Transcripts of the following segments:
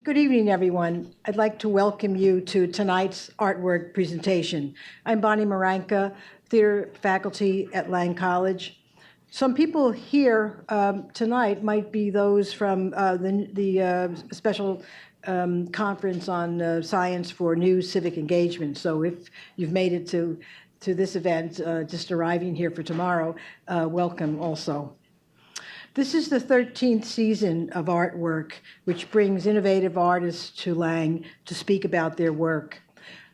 Good evening, everyone. I'd like to welcome you to tonight's artwork presentation. I'm Bonnie Maranka, theater faculty at Lang College. Some people here tonight might be those from the special conference on science for new civic engagement. So if you've made it to this event, just arriving here for tomorrow, welcome also. This is the 13th season of Artwork, which brings innovative artists to Lang to speak about their work.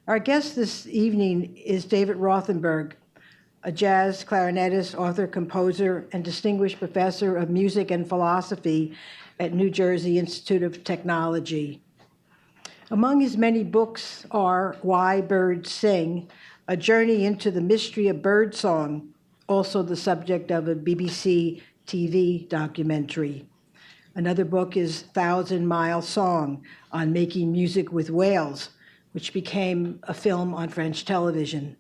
Our guest this evening is David Rothenberg, a jazz clarinetist, author, composer, and distinguished professor of music and philosophy at New Jersey Institute of Technology. Among his many books are Why Birds Sing, A Journey into the Mystery of Birdsong, also the subject of a BBC TV documentary. Another book is Thousand Mile Song on making music with whales, which became a film on French television.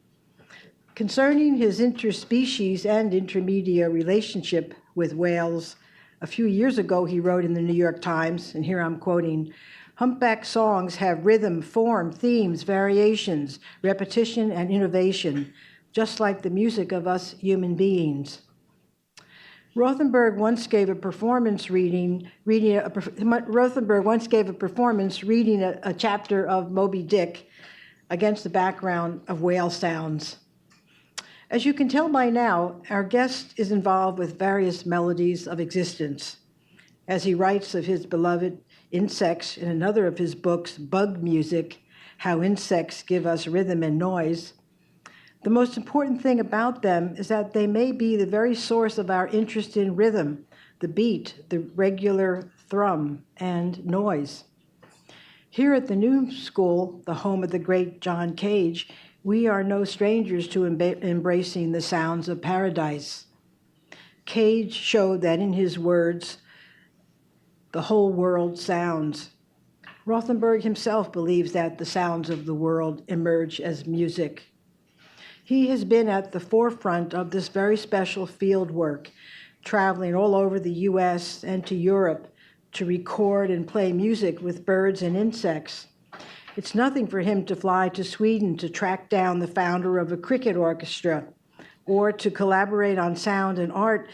Concerning his interspecies and intermedia relationship with whales, a few years ago he wrote in the New York Times, and here I'm quoting, "Humpback songs have rhythm, form, themes, variations, repetition, and innovation, just like the music of us human beings." Rothenberg once gave a performance reading a chapter of Moby Dick against the background of whale sounds. As you can tell by now, our guest is involved with various melodies of existence. As he writes of his beloved insects in another of his books, Bug Music, How Insects Give Us Rhythm and Noise, the most important thing about them is that they may be the very source of our interest in rhythm, the beat, the regular thrum, and noise. Here at the New School, the home of the great John Cage, we are no strangers to embracing the sounds of paradise. Cage showed that in his words, the whole world sounds. Rothenberg himself believes that the sounds of the world emerge as music. He has been at the forefront of this very special field work, traveling all over the US and to Europe to record and play music with birds and insects. It's nothing for him to fly to Sweden to track down the founder of a cricket orchestra or to collaborate on sound and art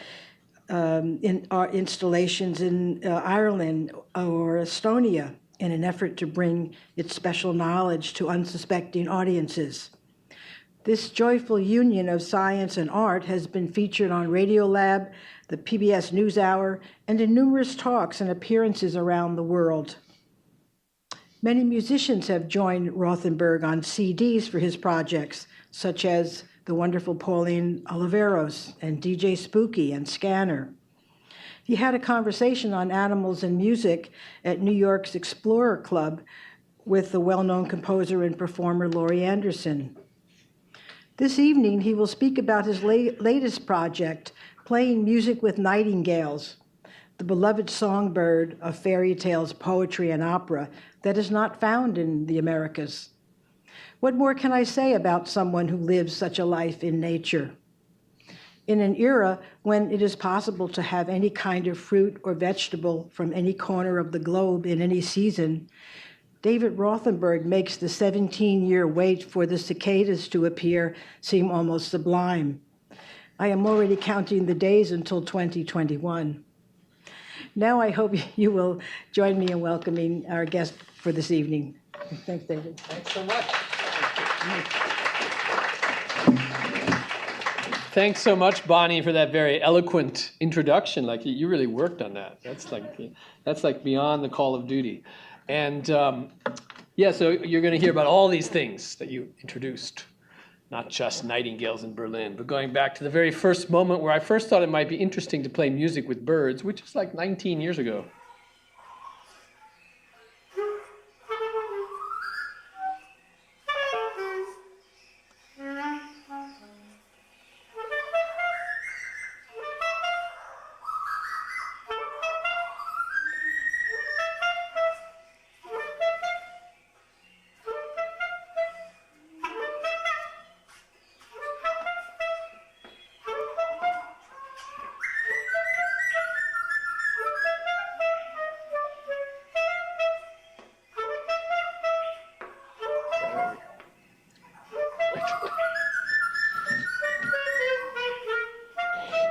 installations in Ireland or Estonia in an effort to bring its special knowledge to unsuspecting audiences. This joyful union of science and art has been featured on Radiolab, the PBS NewsHour, and in numerous talks and appearances around the world. Many musicians have joined Rothenberg on CDs for his projects, such as the wonderful Pauline Oliveros and DJ Spooky and Scanner. He had a conversation on animals and music at New York's Explorer Club with the well-known composer and performer Laurie Anderson. This evening, he will speak about his latest project, playing music with nightingales, the beloved songbird of fairy tales, poetry, and opera that is not found in the Americas. What more can I say about someone who lives such a life in nature? In an era when it is possible to have any kind of fruit or vegetable from any corner of the globe in any season, David Rothenberg makes the 17-year wait for the cicadas to appear seem almost sublime. I am already counting the days until 2021. Now I hope you will join me in welcoming our guest for this evening. Thanks, David. Thanks so much. Thanks so much, Bonnie, for that very eloquent introduction. Like you really worked on that. That's like beyond the call of duty. And yeah, so you're going to hear about all these things that you introduced, not just nightingales in Berlin, but going back to the very first moment where I first thought it might be interesting to play music with birds, which is like 19 years ago.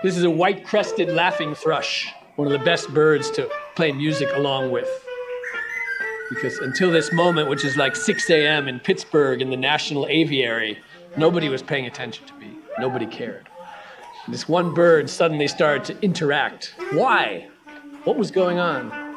This is a white-crested laughing thrush, one of the best birds to play music along with. Because until this moment, which is like 6 a.m. in Pittsburgh in the National Aviary, nobody was paying attention to me. Nobody cared. And this one bird suddenly started to interact. Why? What was going on?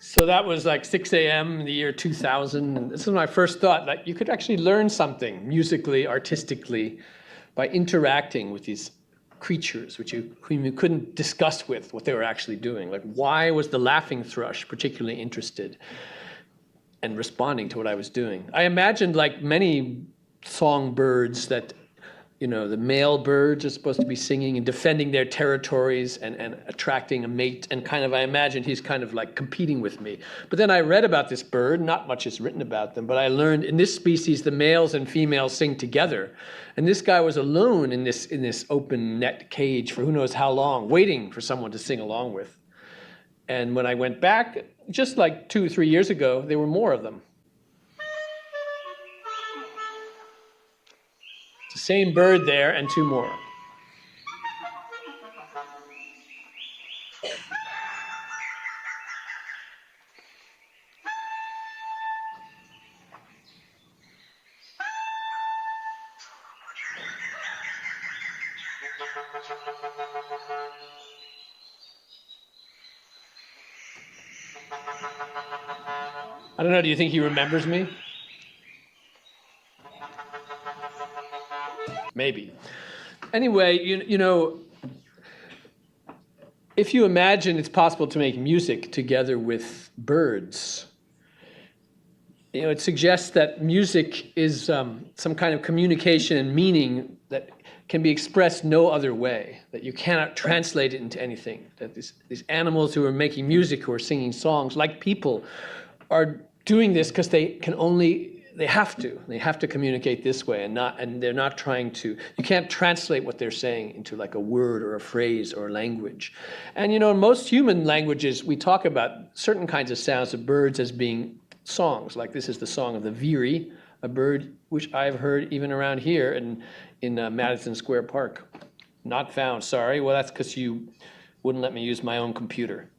So that was like 6 a.m. in the year 2000. And this is my first thought, that you could actually learn something musically, artistically, by interacting with these creatures whom you couldn't discuss with what they were actually doing. Like, why was the laughing thrush particularly interested and responding to what I was doing? I imagined, like many songbirds, that the male birds are supposed to be singing and defending their territories and attracting a mate. And I imagined he's kind of like competing with me. But then I read about this bird. Not much is written about them, but I learned in this species, the males and females sing together. And this guy was alone in this open net cage for who knows how long, waiting for someone to sing along with. And when I went back, just like 2 or 3 years ago, there were more of them. It's the same bird there and 2 more. I don't know, do you think he remembers me? Maybe. Anyway, if you imagine it's possible to make music together with birds, it suggests that music is some kind of communication and meaning that can be expressed no other way, that you cannot translate it into anything, that these animals who are making music, who are singing songs, like people, are doing this because they have to communicate this way, and they're not trying to, you can't translate what they're saying into like a word or a phrase or a language. And in most human languages, we talk about certain kinds of sounds of birds as being songs. Like this is the song of the Phiri, a bird which I've heard even around here in Madison Square Park. Not found, sorry. Well, that's because you wouldn't let me use my own computer.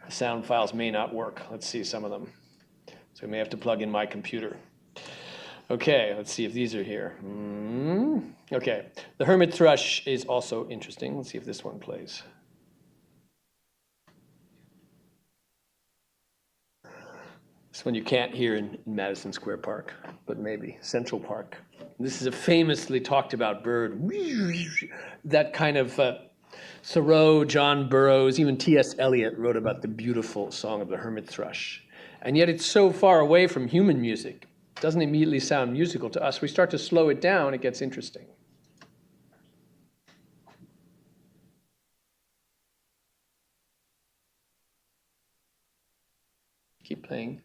The sound files may not work. Let's see some of them. So I may have to plug in my computer. Okay, let's see if these are here. Okay, the hermit thrush is also interesting. Let's see if this one plays. This one you can't hear in Madison Square Park, but maybe Central Park. This is a famously talked about bird. That kind of Thoreau, John Burroughs, even T.S. Eliot wrote about the beautiful song of the hermit thrush. And yet it's so far away from human music. It doesn't immediately sound musical to us. We start to slow it down, it gets interesting. Keep playing.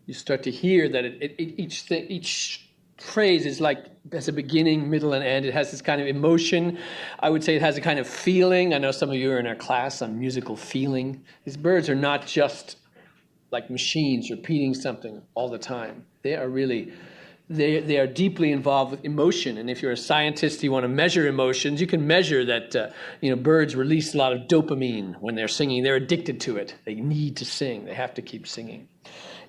You start to hear that each phrase is like, has a beginning, middle, and end. It has this kind of emotion. I would say it has a kind of feeling. I know some of you are in our class on musical feeling. These birds are not just like machines repeating something all the time. They are really, they are deeply involved with emotion. And if you're a scientist, you want to measure emotions, you can measure that birds release a lot of dopamine when they're singing. They're addicted to it. They need to sing. They have to keep singing.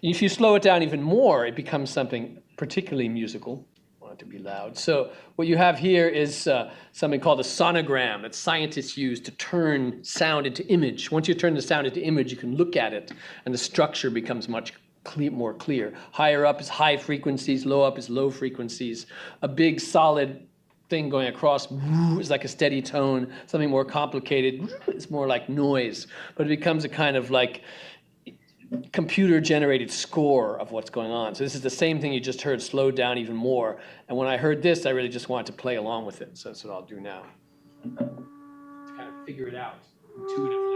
If you slow it down even more, it becomes something particularly musical. I want it to be loud. So what you have here is something called a sonogram that scientists use to turn sound into image. Once you turn the sound into image, you can look at it, and the structure becomes much more clear. Higher up is high frequencies, low up is low frequencies. A big solid thing going across is like a steady tone. Something more complicated is more like noise. But it becomes a kind of like computer-generated score of what's going on. So this is the same thing you just heard, slowed down even more. And when I heard this, I really just wanted to play along with it. So that's what I'll do now, to kind of figure it out intuitively.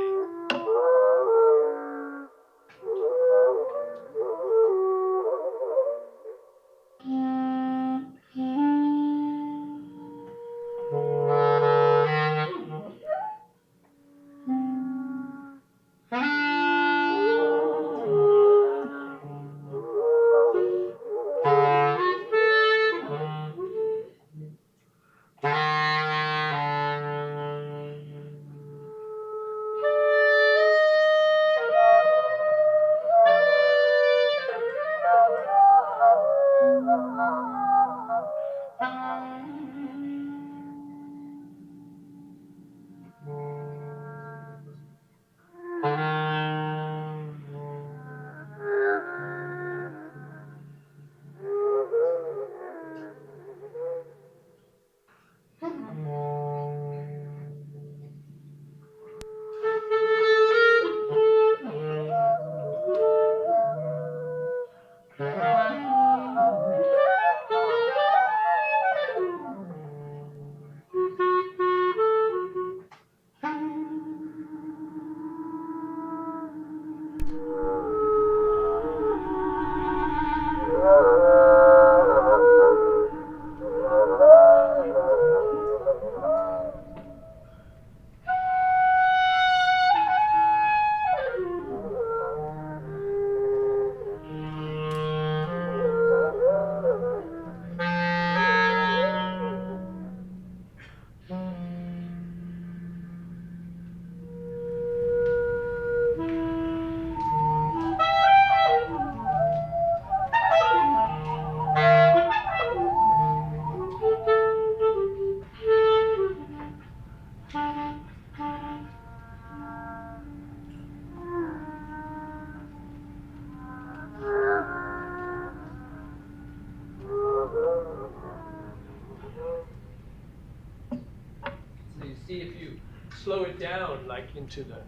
If you slow it down, like into the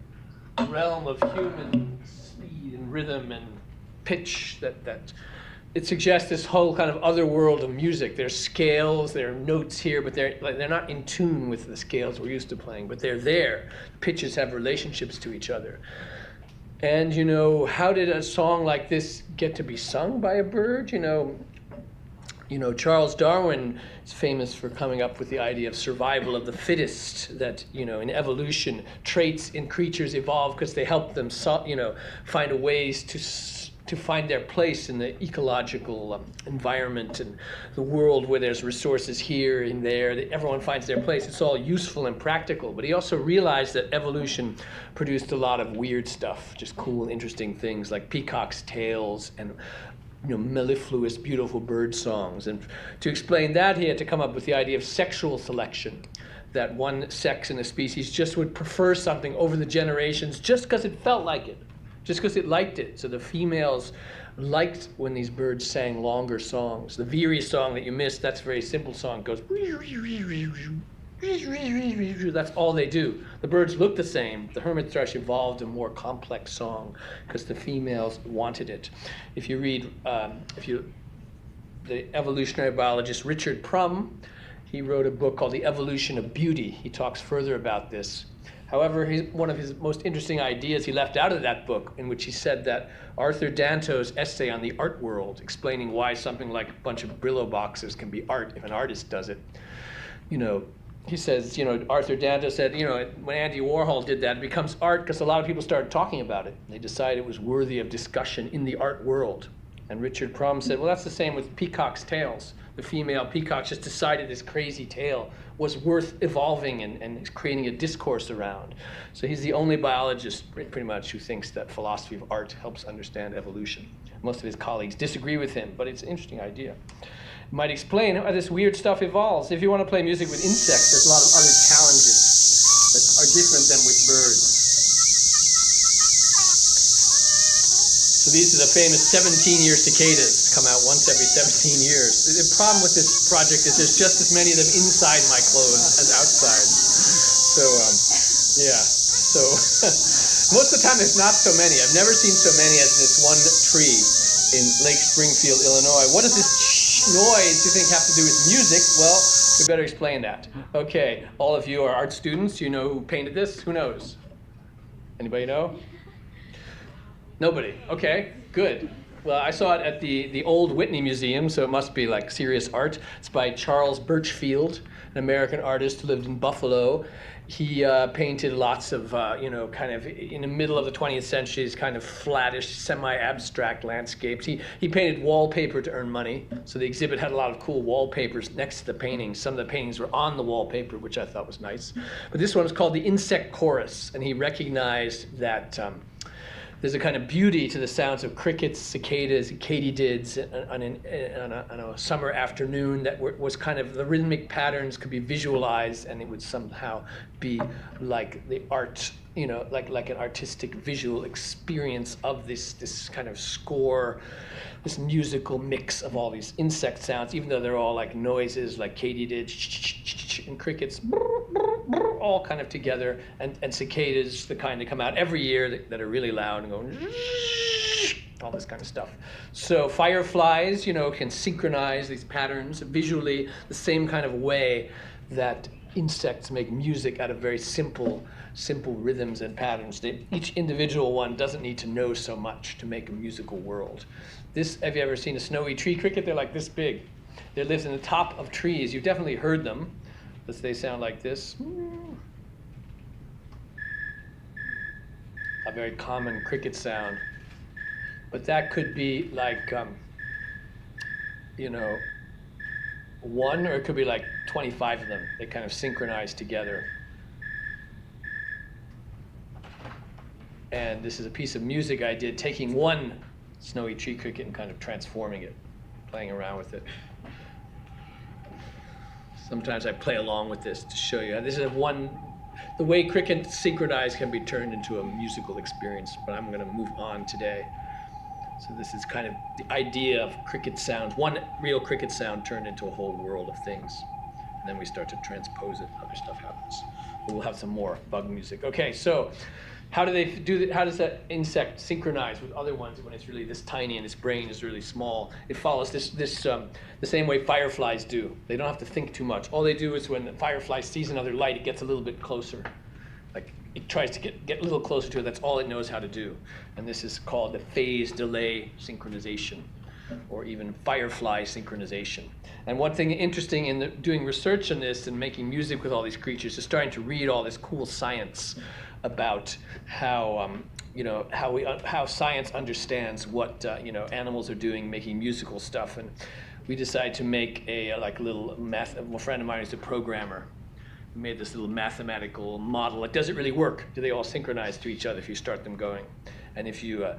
realm of human speed and rhythm and pitch, that it suggests this whole kind of other world of music. There's scales, there are notes here, but they're not in tune with the scales we're used to playing, but they're there. Pitches have relationships to each other. And how did a song like this get to be sung by a bird? Charles Darwin is famous for coming up with the idea of survival of the fittest, that, in evolution, traits in creatures evolve because they help them, find a ways to find their place in the ecological environment and the world where there's resources here and there, that everyone finds their place. It's all useful and practical. But he also realized that evolution produced a lot of weird stuff, just cool, interesting things like peacock's tails and mellifluous, beautiful bird songs. And to explain that, he had to come up with the idea of sexual selection, that one sex in a species just would prefer something over the generations just because it felt like it, just because it liked it. So the females liked when these birds sang longer songs. The Phiri song that you missed, that's a very simple song. It goes, that's all they do. The birds look the same. The hermit thrush evolved a more complex song because the females wanted it. If you read, the evolutionary biologist Richard Prum, he wrote a book called The Evolution of Beauty. He talks further about this. However, one of his most interesting ideas he left out of that book, in which he said that Arthur Danto's essay on the art world, explaining why something like a bunch of Brillo boxes can be art if an artist does it, he says, Arthur Danto said, when Andy Warhol did that, it becomes art because a lot of people started talking about it. They decided it was worthy of discussion in the art world. And Richard Prum said, well, that's the same with peacock's tails. The female peacock just decided this crazy tail was worth evolving and creating a discourse around. So he's the only biologist, pretty much, who thinks that philosophy of art helps understand evolution. Most of his colleagues disagree with him, but it's an interesting idea. Might explain how this weird stuff evolves. If you want to play music with insects, there's a lot of other challenges that are different than with birds. So these are the famous 17-year cicadas, come out once every 17 years. The problem with this project is there's just as many of them inside my clothes as outside. So, Most of the time, there's not so many. I've never seen so many as in this one tree in Lake Springfield, Illinois. What does this noise, you think, have to do with music? Well, we better explain that. Okay, all of you are art students. You know who painted this? Who knows? Anybody know? Nobody. Okay, good. Well, I saw it at the Old Whitney Museum, so it must be like serious art. It's by Charles Birchfield, an American artist who lived in Buffalo. He painted lots of, kind of in the middle of the 20th century, kind of flattish, semi-abstract landscapes. He painted wallpaper to earn money. So the exhibit had a lot of cool wallpapers next to the paintings. Some of the paintings were on the wallpaper, which I thought was nice. But this one was called The Insect Chorus, and he recognized that there's a kind of beauty to the sounds of crickets, cicadas, katydids on a summer afternoon that was kind of, the rhythmic patterns could be visualized, and it would somehow be like the art, like an artistic visual experience of this kind of score, this musical mix of all these insect sounds, even though they're all like noises, like katydids and crickets, all kind of together, and cicadas, the kind that come out every year that are really loud and go, all this kind of stuff. So fireflies, can synchronize these patterns visually the same kind of way that insects make music out of very simple rhythms and patterns. Each individual one doesn't need to know so much to make a musical world. Have you ever seen a snowy tree cricket? They're like this big. They live in the top of trees. You've definitely heard them. They sound like this. A very common cricket sound. But that could be like, one, or it could be like 25 of them. They kind of synchronize together. And this is a piece of music I did, taking one snowy tree cricket and kind of transforming it, playing around with it. Sometimes I play along with this to show you. This is the way cricket synchronized can be turned into a musical experience, but I'm going to move on today. So this is kind of the idea of cricket sounds, one real cricket sound turned into a whole world of things. And then we start to transpose it, other stuff happens. We'll have some more bug music. Okay, so how do they do that? How does that insect synchronize with other ones when it's really this tiny and its brain is really small? It follows the same way fireflies do. They don't have to think too much. All they do is when the firefly sees another light, it gets a little bit closer. Like it tries to get a little closer to it. That's all it knows how to do. And this is called the phase delay synchronization, or even firefly synchronization. And one thing interesting in doing research on this and making music with all these creatures is starting to read all this cool science about how how science understands what animals are doing, making musical stuff. And we decided to make a little a friend of mine is a programmer. We made this little mathematical model. Like, does it really work? Do they all synchronize to each other if you start them going? And if you're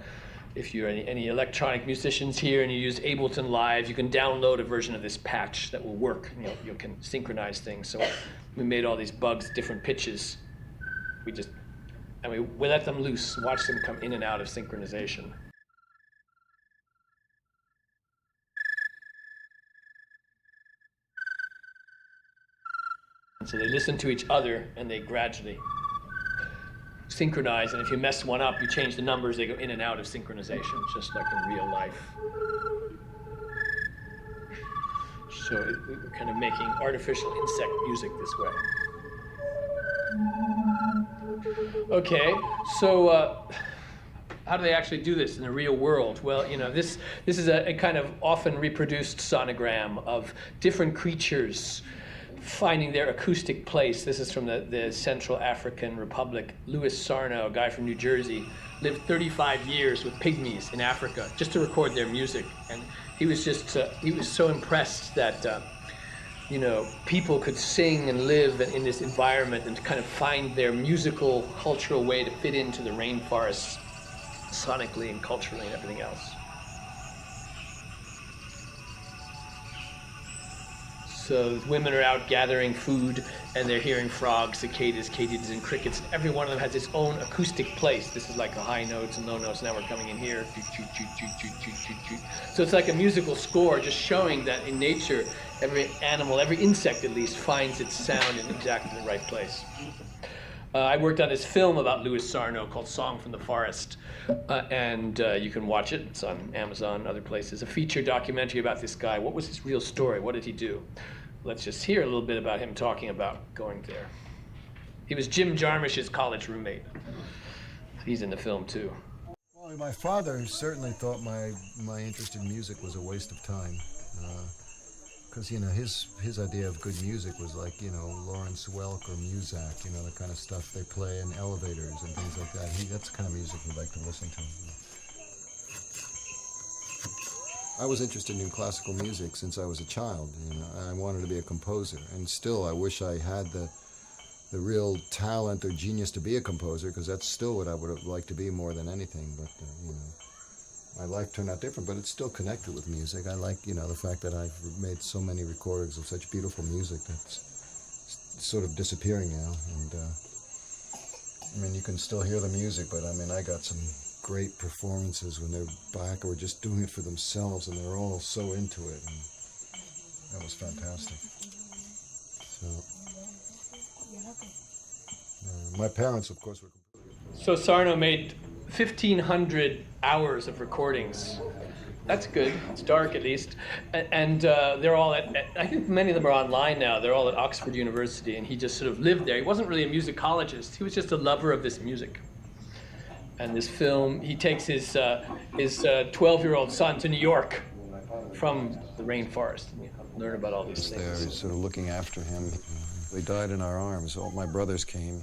any electronic musicians here and you use Ableton Live, you can download a version of this patch that will work. You can synchronize things. So we made all these bugs, different pitches. We let them loose, watch them come in and out of synchronization. And so they listen to each other and they gradually synchronize, and if you mess one up, you change the numbers, they go in and out of synchronization, just like in real life. So we're kind of making artificial insect music this way. Okay, so how do they actually do this in the real world? Well, this is a kind of often reproduced sonogram of different creatures finding their acoustic place. This is from the Central African Republic. Louis Sarno, a guy from New Jersey, lived 35 years with pygmies in Africa just to record their music. And he was so impressed that people could sing and live in this environment and kind of find their musical, cultural way to fit into the rainforests sonically and culturally and everything else. So women are out gathering food and they're hearing frogs, cicadas, katydids, and crickets. And every one of them has its own acoustic place. This is like the high notes and low notes. Now we're coming in here. So it's like a musical score, just showing that in nature, every animal, every insect at least, finds its sound in exactly the right place. I worked on this film about Louis Sarno called Song from the Forest, and you can watch it. It's on Amazon and other places. A feature documentary about this guy. What was his real story? What did he do? Let's just hear a little bit about him talking about going there. He was Jim Jarmusch's college roommate. He's in the film too. Well, my father certainly thought my interest in music was a waste of time. Because, you know, his idea of good music was like, you know, Lawrence Welk or Muzak, you know, the kind of stuff they play in elevators and things like that. That's the kind of music he liked to listen to. I was interested in classical music since I was a child. You know, I wanted to be a composer, and still I wish I had the real talent or genius to be a composer, because that's still what I would have liked to be more than anything. But, you know, my life turned out different, but it's still connected with music. I like, you know, the fact that I've made so many recordings of such beautiful music that's sort of disappearing now. And, I mean, you can still hear the music, but I mean, I got some great performances when they're back or just doing it for themselves, and they're all so into it. And that was fantastic. So, my parents, of course, were completely... So Sarno made 1,500 hours of recordings. That's good. It's dark, at least. And they're all I think many of them are online now. They're all at Oxford University, and he just sort of lived there. He wasn't really a musicologist. He was just a lover of this music. And this film, he takes his 12-year-old son to New York from the rainforest. And you learn about all these things. There, he's sort of looking after him. They died in our arms. All my brothers came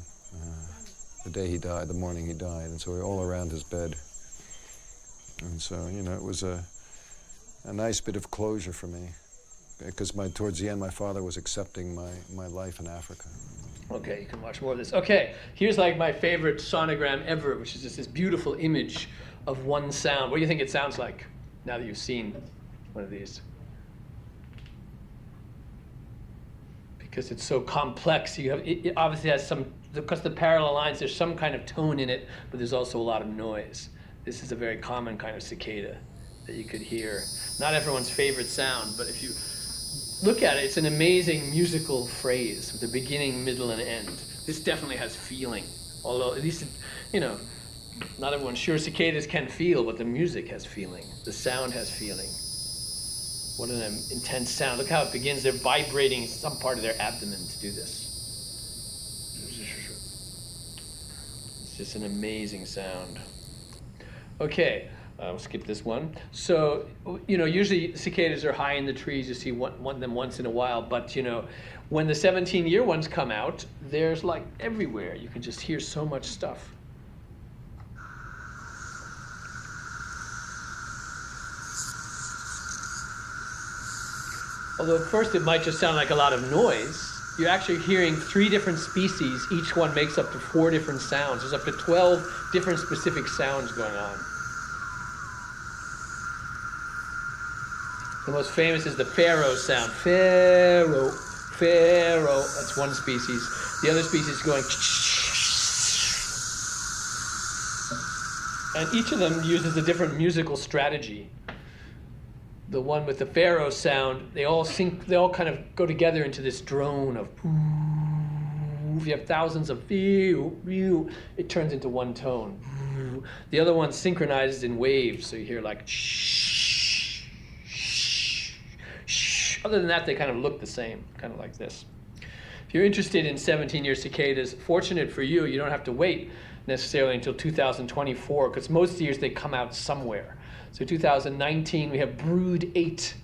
the day he died, the morning he died, and so we were all around his bed. And so, you know, it was a nice bit of closure for me, because towards the end, my father was accepting my life in Africa. Okay, you can watch more of this. Okay, here's like my favorite sonogram ever, which is just this beautiful image of one sound. What do you think it sounds like now that you've seen one of these? Because it's so complex. It obviously has some, because the parallel lines, there's some kind of tone in it, but there's also a lot of noise. This is a very common kind of cicada that you could hear. Not everyone's favorite sound, but if you look at it, it's an amazing musical phrase with a beginning, middle, and end. This definitely has feeling. Although, at least, you know, not everyone's sure cicadas can feel, but the music has feeling. The sound has feeling. What an intense sound. Look how it begins. They're vibrating some part of their abdomen to do this. It's just an amazing sound. Okay, I'll skip this one. So, you know, usually cicadas are high in the trees. You see one of them once in a while. But, you know, when the 17-year ones come out, there's like everywhere. You can just hear so much stuff. Although at first it might just sound like a lot of noise, you're actually hearing 3 different species. Each one makes up to 4 different sounds. There's up to 12 different specific sounds going on. The most famous is the pharaoh sound. Pharaoh, pharaoh. That's one species. The other species is going. And each of them uses a different musical strategy. The one with the pharaoh sound, they all kind of go together into this drone of. If you have thousands of it turns into one tone. The other one synchronizes in waves, so you hear like. Other than that, they kind of look the same, kind of like this. If you're interested in 17-year cicadas, fortunate for you, you don't have to wait necessarily until 2024, because most years they come out somewhere. So 2019, we have Brood 8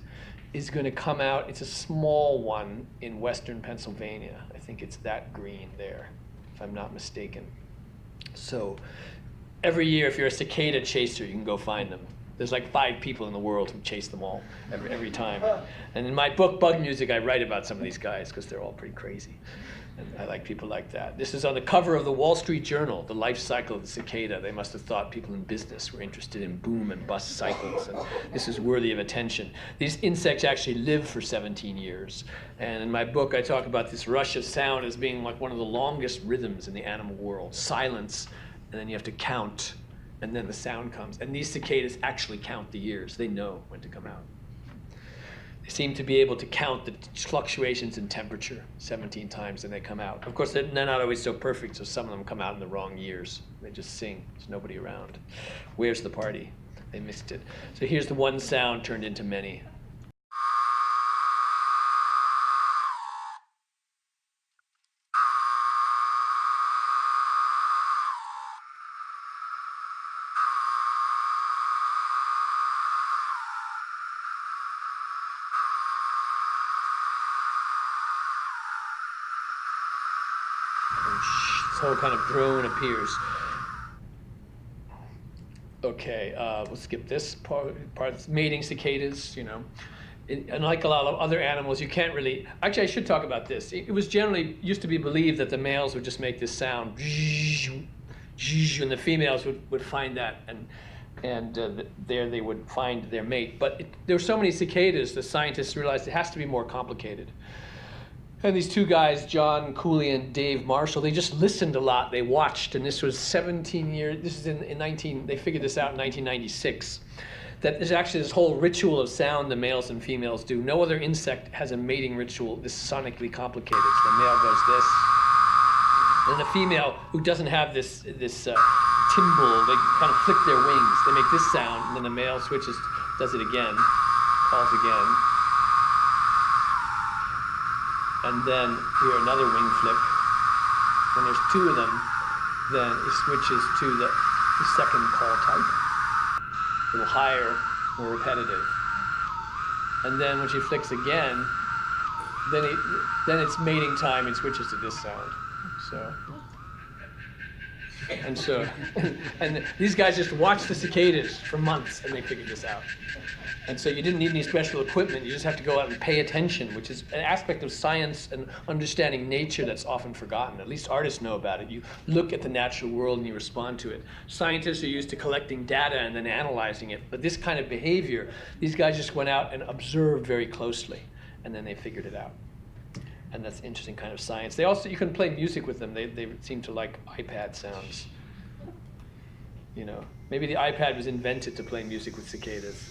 is going to come out. It's a small one in western Pennsylvania. I think it's that green there, if I'm not mistaken. So every year, if you're a cicada chaser, you can go find them. There's like 5 people in the world who chase them all every time. And in my book, Bug Music, I write about some of these guys because they're all pretty crazy. And I like people like that. This is on the cover of the Wall Street Journal, the life cycle of the cicada. They must have thought people in business were interested in boom and bust cycles, and this is worthy of attention. These insects actually live for 17 years. And in my book, I talk about this rush of sound as being like one of the longest rhythms in the animal world. Silence, and then you have to count, and then the sound comes. And these cicadas actually count the years. They know when to come out. They seem to be able to count the fluctuations in temperature 17 times and they come out. Of course, they're not always so perfect, so some of them come out in the wrong years. They just sing. There's nobody around. Where's the party? They missed it. So here's the one sound turned into many. This whole kind of drone appears. Okay, we'll skip this part. Mating cicadas, you know. Unlike a lot of other animals, you can't really. Actually, I should talk about this. It was generally used to be believed that the males would just make this sound, and the females would find that, and there they would find their mate. But there were so many cicadas, the scientists realized it has to be more complicated. And these two guys, John Cooley and Dave Marshall, they just listened a lot. They watched, and this was 17 years. This is they figured this out in 1996. That there's actually this whole ritual of sound the males and females do. No other insect has a mating ritual this sonically complicated. So the male goes this, and the female, who doesn't have this timbre, they kind of flick their wings. They make this sound, and then the male switches, does it again, calls again. And then here another wing flip. When there's two of them, then it switches to the second call type. A little higher, more repetitive. And then when she flicks again, then it's mating time and switches to this sound. And these guys just watched the cicadas for months and they figured this out. And so you didn't need any special equipment, you just have to go out and pay attention, which is an aspect of science and understanding nature that's often forgotten. At least artists know about it. You look at the natural world and you respond to it. Scientists are used to collecting data and then analyzing it, but this kind of behavior, these guys just went out and observed very closely, and then they figured it out. And that's an interesting kind of science. They also, you can play music with them. They seem to like iPad sounds. You know, maybe the iPad was invented to play music with cicadas.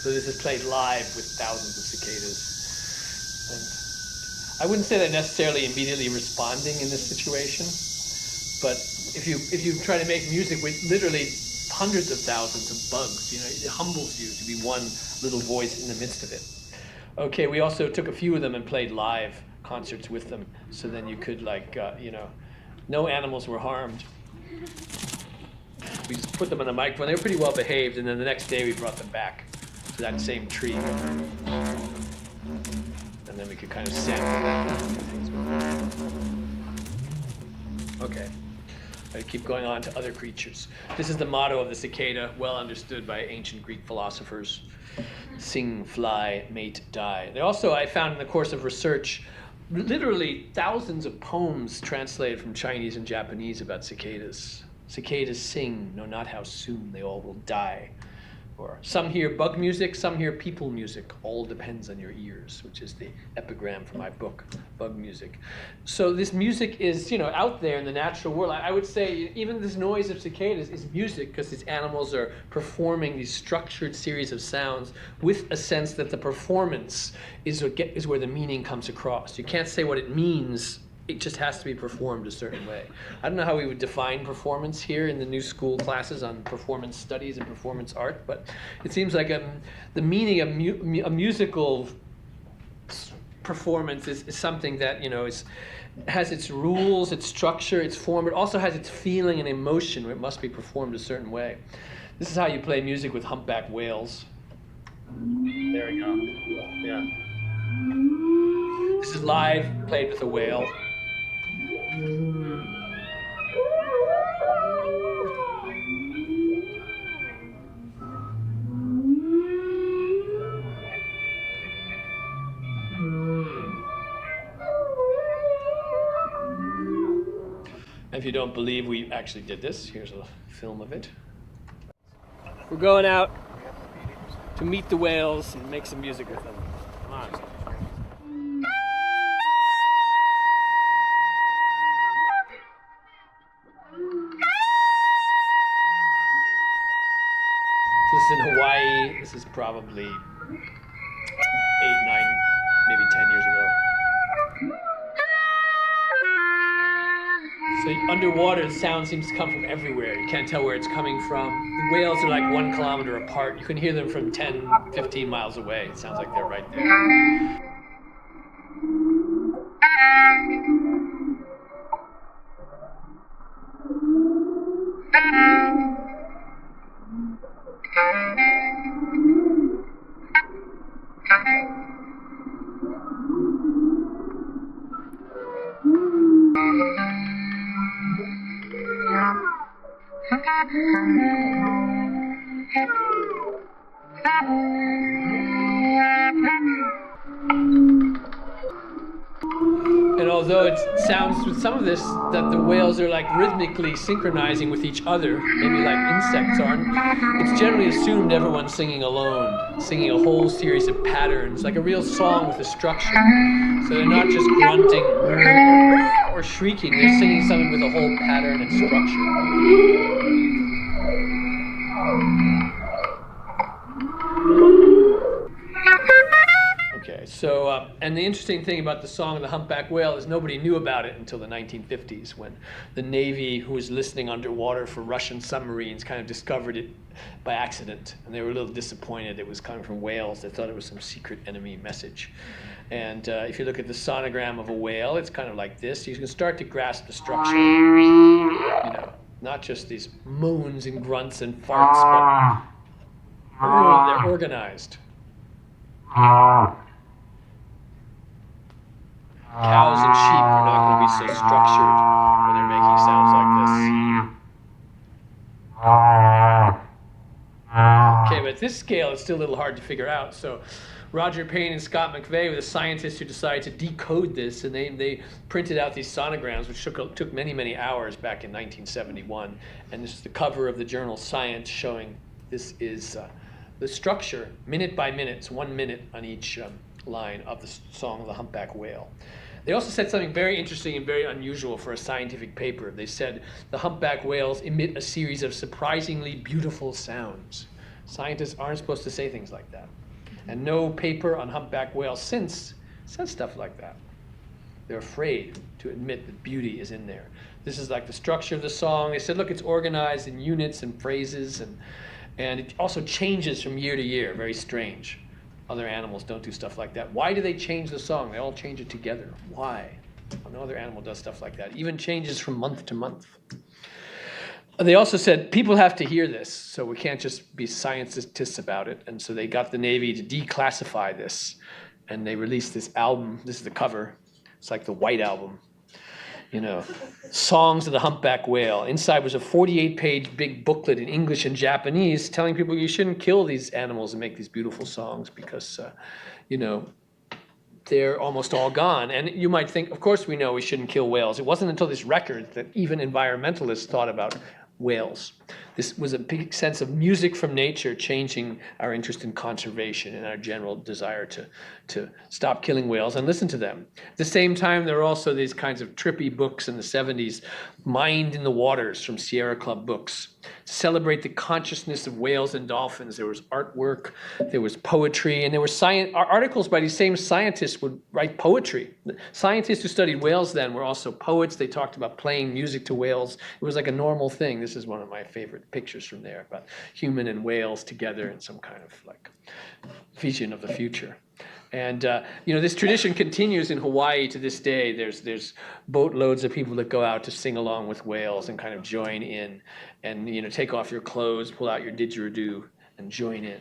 So this is played live with thousands of cicadas. And I wouldn't say they're necessarily immediately responding in this situation, but if you try to make music with literally hundreds of thousands of bugs, you know, it humbles you to be one little voice in the midst of it. Okay, we also took a few of them and played live concerts with them, so then you could you know, no animals were harmed. We just put them on the microphone. They were pretty well behaved, and then the next day we brought them back to that same tree. And then we could kind of sample things with them. Okay. I keep going on to other creatures. This is the motto of the cicada, well understood by ancient Greek philosophers. Sing, fly, mate, die. They also, I found in the course of research, literally thousands of poems translated from Chinese and Japanese about cicadas. Cicadas sing, know not how soon they all will die. Or some hear bug music, some hear people music. All depends on your ears, which is the epigram for my book, Bug Music. So this music is, you know, out there in the natural world. I would say even this noise of cicadas is music because these animals are performing these structured series of sounds with a sense that the performance is where the meaning comes across. You can't say what it means. It just has to be performed a certain way. I don't know how we would define performance here in the new school classes on performance studies and performance art, but it seems like the meaning of a musical performance is something that, you know, has its rules, its structure, its form. It also has its feeling and emotion. It must be performed a certain way. This is how you play music with humpback whales. There we go. Yeah. This is live, played with a whale. If you don't believe we actually did this, here's a film of it. We're going out to meet the whales and make some music with them. Come on. This is probably 8, 9, maybe 10 years ago. So underwater, the sound seems to come from everywhere. You can't tell where it's coming from. The whales are like 1 kilometer apart. You can hear them from 10, 15 miles away. It sounds like they're right there. And although it sounds with some of this that the whales are like rhythmically synchronizing with each other, maybe like insects are, it's generally assumed everyone's singing alone, singing a whole series of patterns, like a real song with a structure. So they're not just grunting or shrieking, they're singing something with a whole pattern and structure. Okay, so, and the interesting thing about the song of the humpback whale is nobody knew about it until the 1950s, when the Navy, who was listening underwater for Russian submarines, kind of discovered it by accident. And they were a little disappointed it was coming from whales. They thought it was some secret enemy message. And if you look at the sonogram of a whale, it's kind of like this. You can start to grasp the structure. You know, not just these moans and grunts and farts, but they're organized. Cows and sheep are not going to be so structured when they're making sounds like this. Okay, but at this scale, it's still a little hard to figure out. So Roger Payne and Scott McVeigh were the scientists who decided to decode this, and they printed out these sonograms, which took many, many hours back in 1971. And this is the cover of the journal Science, showing this is the structure, minute by minute. It's 1 minute on each line of the song of the humpback whale. They also said something very interesting and very unusual for a scientific paper. They said the humpback whales emit a series of surprisingly beautiful sounds. Scientists aren't supposed to say things like that. And no paper on humpback whales since says stuff like that. They're afraid to admit that beauty is in there. This is like the structure of the song. They said, look, it's organized in units and phrases, and it also changes from year to year. Very strange. Other animals don't do stuff like that. Why do they change the song? They all change it together. Why? Well, no other animal does stuff like that. It even changes from month to month. They also said people have to hear this, so we can't just be scientists about it. And so they got the Navy to declassify this, and they released this album. This is the cover. It's like the White Album. You know, Songs of the Humpback Whale. Inside was a 48-page big booklet in English and Japanese telling people you shouldn't kill these animals and make these beautiful songs because, you know, they're almost all gone. And you might think, of course we know we shouldn't kill whales. It wasn't until this record that even environmentalists thought about whales. This was a big sense of music from nature changing our interest in conservation and our general desire to stop killing whales and listen to them. At the same time, there were also these kinds of trippy books in the 70s, Mind in the Waters from Sierra Club Books, to celebrate the consciousness of whales and dolphins. There was artwork, there was poetry, and there were articles by these same scientists would write poetry. The scientists who studied whales then were also poets. They talked about playing music to whales. It was like a normal thing. This is one of my favorite pictures from there about human and whales together in some kind of like vision of the future. And you know, this tradition continues in Hawaii to this day. There's boatloads of people that go out to sing along with whales and kind of join in, and you know, take off your clothes, pull out your didgeridoo, and join in.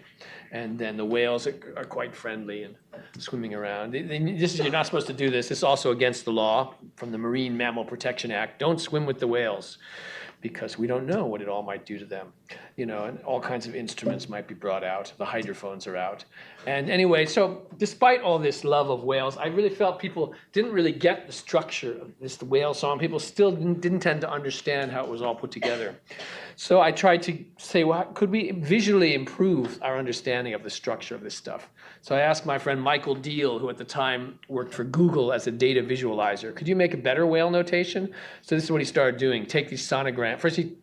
And then the whales are quite friendly and swimming around. You're not supposed to do this. This is also against the law from the Marine Mammal Protection Act. Don't swim with the whales, because we don't know what it all might do to them. You know, and all kinds of instruments might be brought out. The hydrophones are out. And anyway, so despite all this love of whales, I really felt people didn't really get the structure of this whale song. People still didn't tend to understand how it was all put together. So I tried to say, well, could we visually improve our understanding of the structure of this stuff? So I asked my friend Michael Deal, who at the time worked for Google as a data visualizer, could you make a better whale notation? So this is what he started doing. Take these sonograms. First he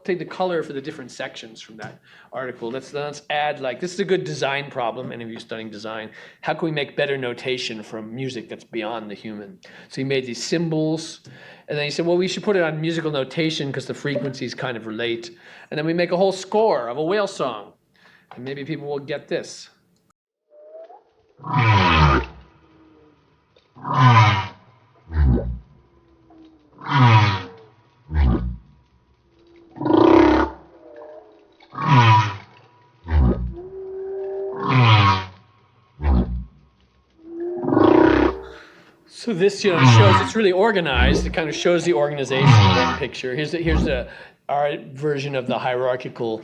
take the color for the different sections from that article. Let's add, like, this is a good design problem, any of you studying design. How can we make better notation from music that's beyond the human? So he made these symbols, and then he said, well, we should put it on musical notation because the frequencies kind of relate. And then we make a whole score of a whale song. And maybe people will get this. So this, shows it's really organized. It kind of shows the organization in that picture. Here's our version of the hierarchical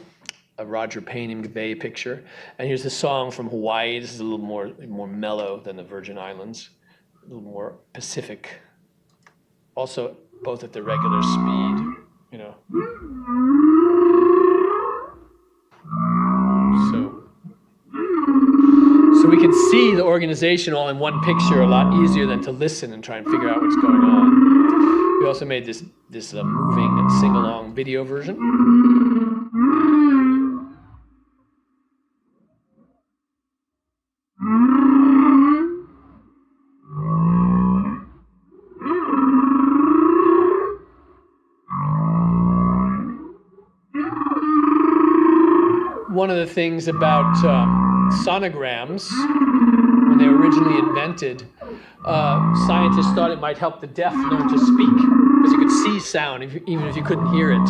Roger Payne and McVeigh picture. And here's the song from Hawaii. This is a little more mellow than the Virgin Islands, a little more Pacific. Also, both at the regular speed, So we can see the organization all in one picture a lot easier than to listen and try and figure out what's going on. We also made this moving sing-along video version. One of the things about sonograms, when they were originally invented, scientists thought it might help the deaf learn to speak because you could see sound even if you couldn't hear it.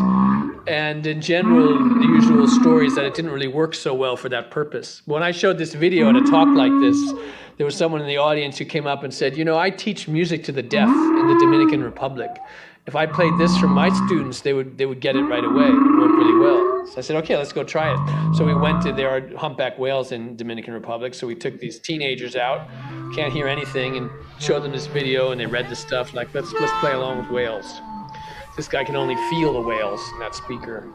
And in general, the usual story is that it didn't really work so well for that purpose. When I showed this video at a talk like this, there was someone in the audience who came up and said, I teach music to the deaf in the Dominican Republic. If I played this for my students, they would get it right away. It worked really well. So I said, okay, let's go try it. So we went there are humpback whales in Dominican Republic. So we took these teenagers out, can't hear anything, and showed them this video, and they read the stuff like, let's play along with whales. This guy can only feel the whales, not speaker.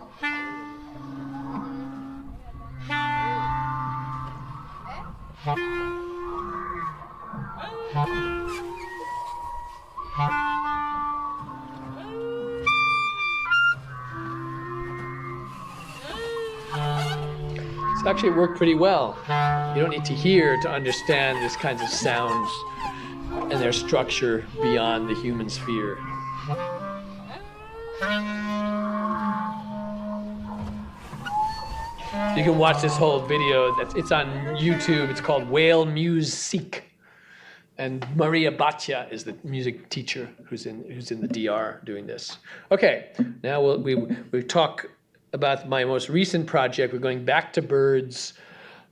Actually, it worked pretty well. You don't need to hear to understand these kinds of sounds and their structure beyond the human sphere. You can watch this whole video. It's on YouTube. It's called Whale Music. And Maria Baccia is the music teacher who's in the DR doing this. Okay, now we talk about my most recent project. We're going back to birds.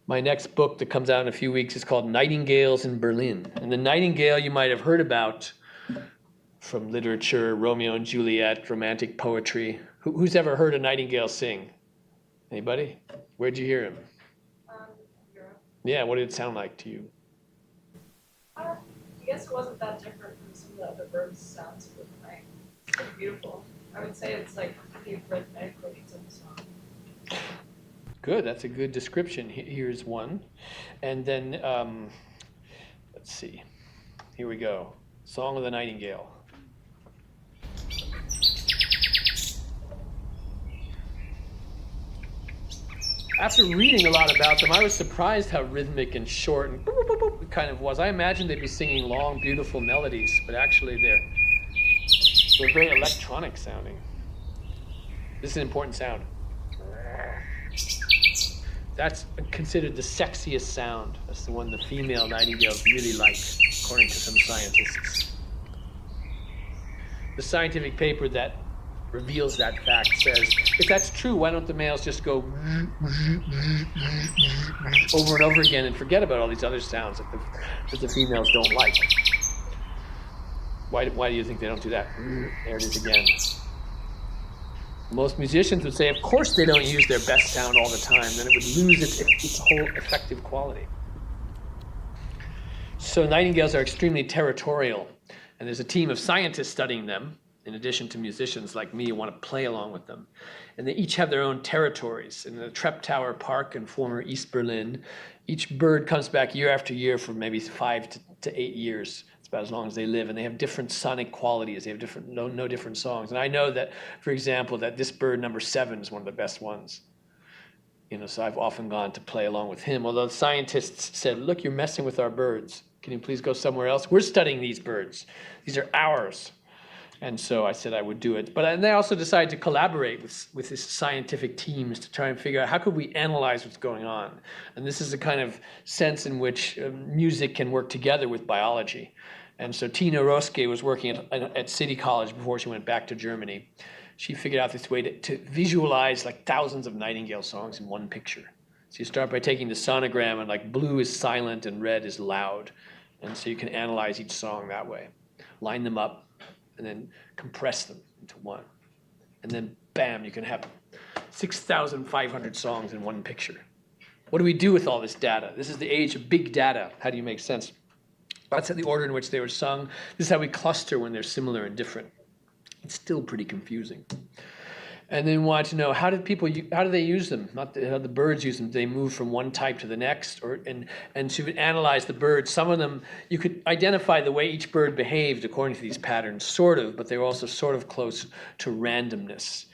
My next book that comes out in a few weeks is called Nightingales in Berlin. And the nightingale you might have heard about from literature, Romeo and Juliet, romantic poetry. Who's ever heard a nightingale sing? Anybody? Where'd you hear him? Europe. Yeah, what did it sound like to you? I guess it wasn't that different from some of the other birds' sounds of the night. It's pretty beautiful. I would say it's like the rhythmic leads of the song. Good, that's a good description. Here's one. And then, let's see. Here we go. Song of the Nightingale. After reading a lot about them, I was surprised how rhythmic and short and boop, boop, boop, it kind of was. I imagined they'd be singing long, beautiful melodies, but actually they're very electronic sounding. This is an important sound. That's considered the sexiest sound. That's the one the female nightingales really like, according to some scientists. The scientific paper that reveals that fact says, if that's true, why don't the males just go over and over again and forget about all these other sounds that the females don't like? Why do you think they don't do that? There it is again. Most musicians would say, of course they don't use their best sound all the time, then it would lose its whole effective quality. So nightingales are extremely territorial, and there's a team of scientists studying them, in addition to musicians like me who want to play along with them. And they each have their own territories. In the Treptower Park in former East Berlin, each bird comes back year after year for maybe 5 to 8 years. It's about as long as they live, and they have different sonic qualities. They have different, no different songs. And I know that, for example, that this bird number 7 is one of the best ones. So I've often gone to play along with him, although scientists said, look, you're messing with our birds. Can you please go somewhere else? We're studying these birds. These are ours. And so I said I would do it. But they also decided to collaborate with these scientific teams to try and figure out how could we analyze what's going on. And this is the kind of sense in which music can work together with biology. And so Tina Roske was working at City College before she went back to Germany. She figured out this way to visualize like thousands of Nightingale songs in one picture. So you start by taking the sonogram, and like blue is silent and red is loud. And so you can analyze each song that way. Line them up, and then compress them into one. And then, bam, you can have 6,500 songs in one picture. What do we do with all this data? This is the age of big data. How do you make sense? That's the order in which they were sung. This is how we cluster when they're similar and different. It's still pretty confusing. And then we wanted to know, how do they use them? Not how the birds use them. Do they move from one type to the next? And to analyze the birds, some of them, you could identify the way each bird behaved according to these patterns, sort of, but they were also sort of close to randomness.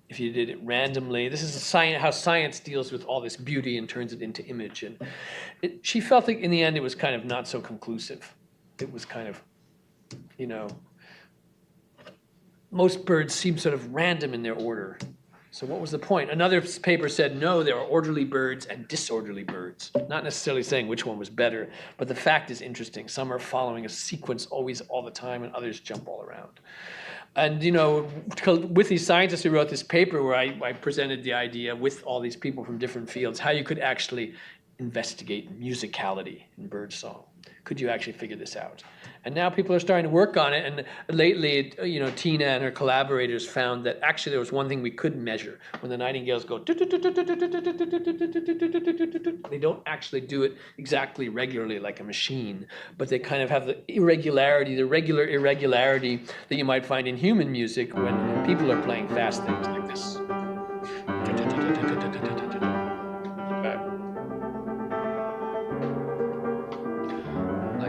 If you did it randomly, this is how science deals with all this beauty and turns it into image. And she felt like in the end it was kind of not so conclusive. It was kind of, most birds seem sort of random in their order. So what was the point? Another paper said, no, there are orderly birds and disorderly birds. Not necessarily saying which one was better, but the fact is interesting. Some are following a sequence always, all the time, and others jump all around. And, with these scientists who wrote this paper where I presented the idea with all these people from different fields, how you could actually investigate musicality in birdsong. Could you actually figure this out? And now people are starting to work on it. And lately, Tina and her collaborators found that actually there was one thing we could measure. When the nightingales go, they don't actually do it exactly regularly like a machine, but they kind of have the irregularity, the regular irregularity that you might find in human music when people are playing fast things like this.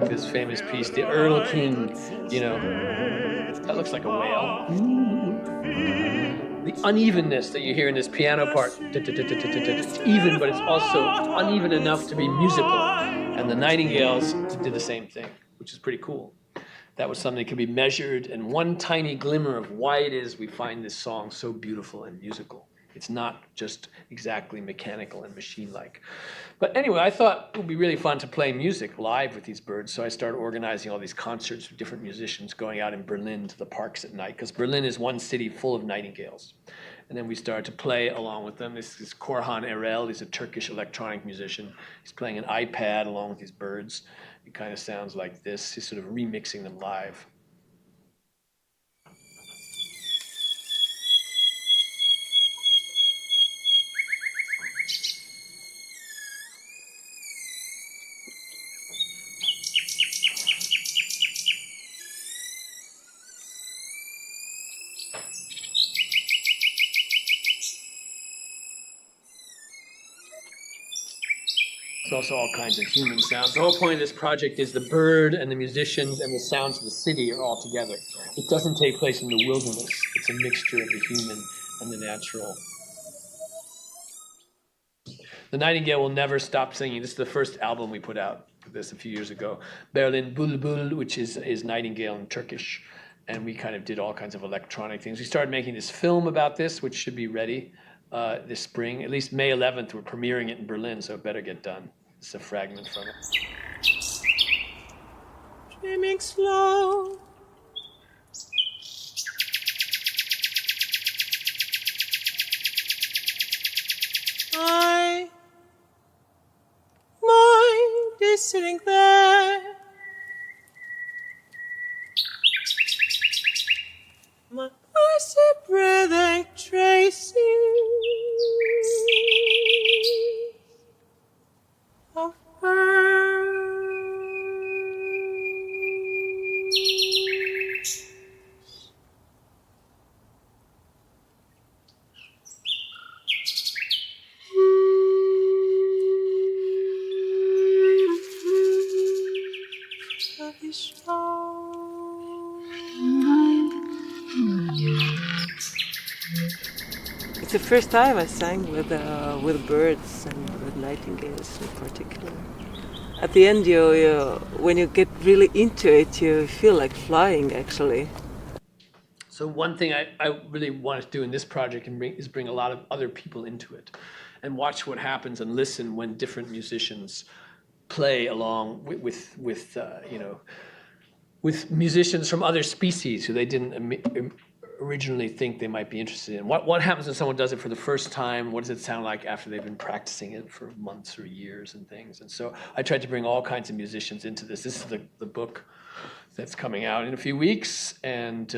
This famous piece, the Earl King, that looks like a whale. The unevenness that you hear in this piano part, it's even, but it's also uneven enough to be musical. And the Nightingales did the same thing, which is pretty cool. That was something that could be measured, and one tiny glimmer of why it is we find this song so beautiful and musical. It's not just exactly mechanical and machine-like. But anyway, I thought it would be really fun to play music live with these birds, so I started organizing all these concerts with different musicians going out in Berlin to the parks at night, because Berlin is one city full of nightingales. And then we started to play along with them. This is Korhan Erel. He's a Turkish electronic musician. He's playing an iPad along with these birds. It kind of sounds like this. He's sort of remixing them live. Also all kinds of human sounds. The whole point of this project is the bird and the musicians and the sounds of the city are all together. It doesn't take place in the wilderness. It's a mixture of the human and the natural. The Nightingale will never stop singing. This is the first album we put out this a few years ago. Berlin Bulbul, which is Nightingale in Turkish. And we kind of did all kinds of electronic things. We started making this film about this, which should be ready this spring. At least May 11th, we're premiering it in Berlin, so it better get done. This is a fragment from it. Dreaming slow, my mind is sitting there, my icy breathing traces of her. his song. It's the first time I sang with birds and with nightingales in particular. At the end, when you get really into it, you feel like flying, actually. So one thing I really want to do in this project is bring a lot of other people into it and watch what happens and listen when different musicians play along with musicians from other species who they didn't originally think they might be interested in. What happens when someone does it for the first time? What does it sound like after they've been practicing it for months or years and things? And so I tried to bring all kinds of musicians into this. This is the book that's coming out in a few weeks. And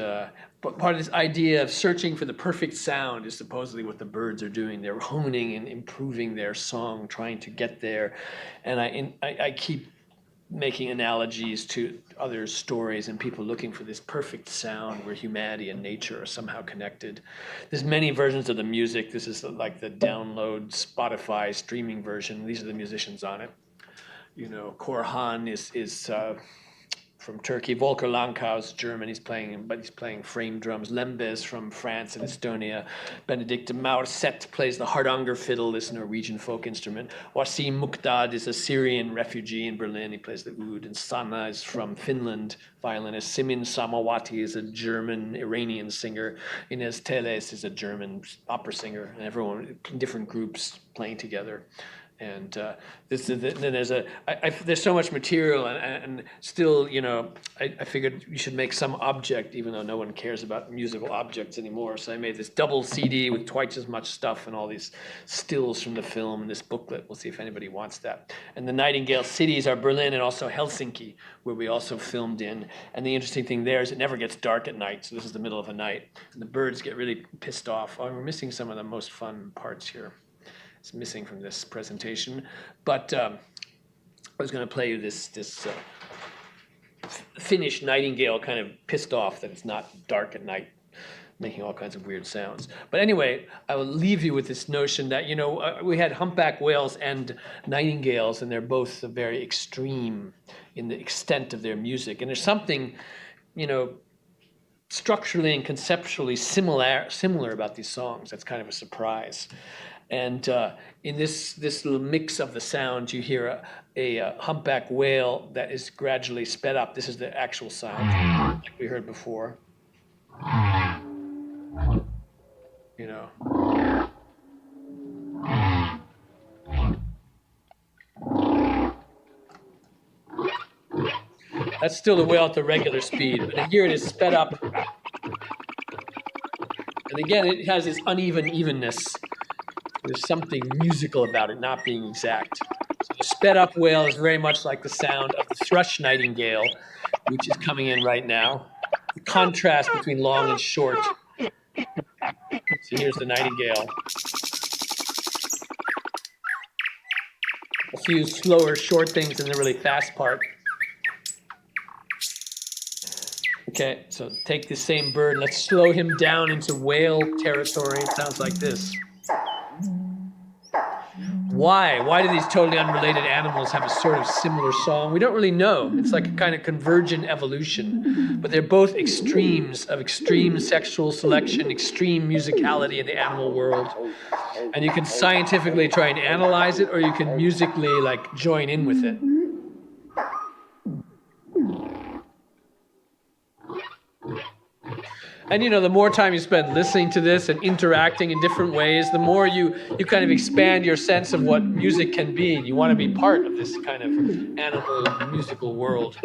but part of this idea of searching for the perfect sound is supposedly what the birds are doing. They're honing and improving their song, trying to get there. And I keep making analogies to other stories and people looking for this perfect sound where humanity and nature are somehow connected. There's many versions of the music. This is like the download Spotify streaming version. These are the musicians on it. You know, Korhan is from Turkey. Volker Langhaus, German, he's playing frame drums. Lembes from France and Estonia. Benedict de Maurset plays the hardanger fiddle, this Norwegian folk instrument. Wasim Muqdad is a Syrian refugee in Berlin. He plays the oud. And Sana is from Finland, violinist. Simin Samawati is a German Iranian singer. Inez Teles is a German opera singer. And everyone in different groups playing together. And then there's so much material, and still, you know, I figured you should make some object, even though no one cares about musical objects anymore. So I made this double CD with twice as much stuff and all these stills from the film and this booklet. We'll see if anybody wants that. And the Nightingale cities are Berlin and also Helsinki, where we also filmed in. And the interesting thing there is it never gets dark at night. So this is the middle of the night, and the birds get really pissed off. Oh, we're missing some of the most fun parts here. It's missing from this presentation, but I was going to play you this Finnish nightingale kind of pissed off that it's not dark at night, making all kinds of weird sounds. But anyway, I will leave you with this notion that, you know, we had humpback whales and nightingales, and they're both very extreme in the extent of their music. And there's something, you know, structurally and conceptually similar about these songs. That's kind of a surprise. And in this little mix of the sound, you hear a humpback whale that is gradually sped up. This is the actual sound, like we heard before. You know. That's still the whale at the regular speed, but here it is sped up. And again, it has this uneven evenness. There's something musical about it not being exact. So the sped up whale is very much like the sound of the thrush nightingale, which is coming in right now. The contrast between long and short. So here's the nightingale. A few slower, short things and the really fast part. Okay, so take the same bird. Let's slow him down into whale territory. It sounds like this. Why? Why do these totally unrelated animals have a sort of similar song? We don't really know. It's like a kind of convergent evolution. But they're both extremes of extreme sexual selection, extreme musicality in the animal world. And you can scientifically try and analyze it, or you can musically like join in with it. And you know, the more time you spend listening to this and interacting in different ways, the more you kind of expand your sense of what music can be. You want to be part of this kind of animal musical world.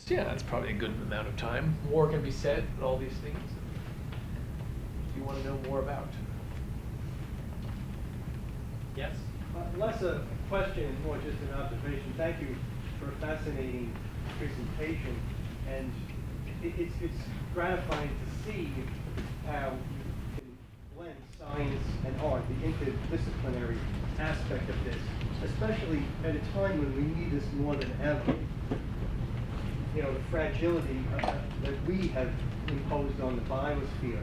that's probably a good amount of time. More can be said, but all these things you want to know more about. Yes? Less a question and more just an observation. Thank you for a fascinating presentation, and it's gratifying to see how you can blend science and art, the interdisciplinary aspect of this, especially at a time when we need this more than ever. You know, the fragility that we have imposed on the biosphere.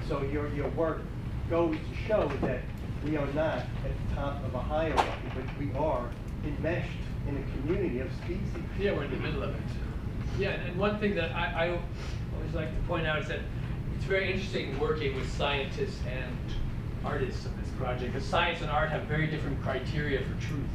So your work goes to show that we are not at the top of a hierarchy, but we are enmeshed in a community of species. Yeah, we're in the middle of it. Yeah, and one thing that I always like to point out is that it's very interesting working with scientists and artists on this project, because science and art have very different criteria for truth.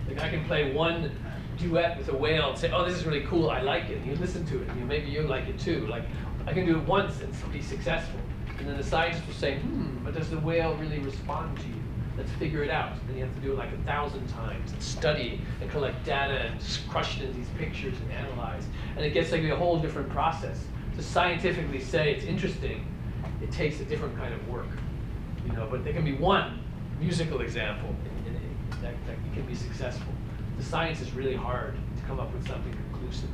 Like I can play one duet with a whale and say, oh, this is really cool, I like it. And you listen to it, and maybe you like it too. Like I can do it once and be successful. And then the scientist will say, but does the whale really respond to you? Let's figure it out. Then you have to do it like 1,000 times and study and collect data and crush it into these pictures and analyze. And it gets like a whole different process. To scientifically say it's interesting, it takes a different kind of work. You know, but there can be one musical example that can be successful. The science is really hard to come up with something conclusive.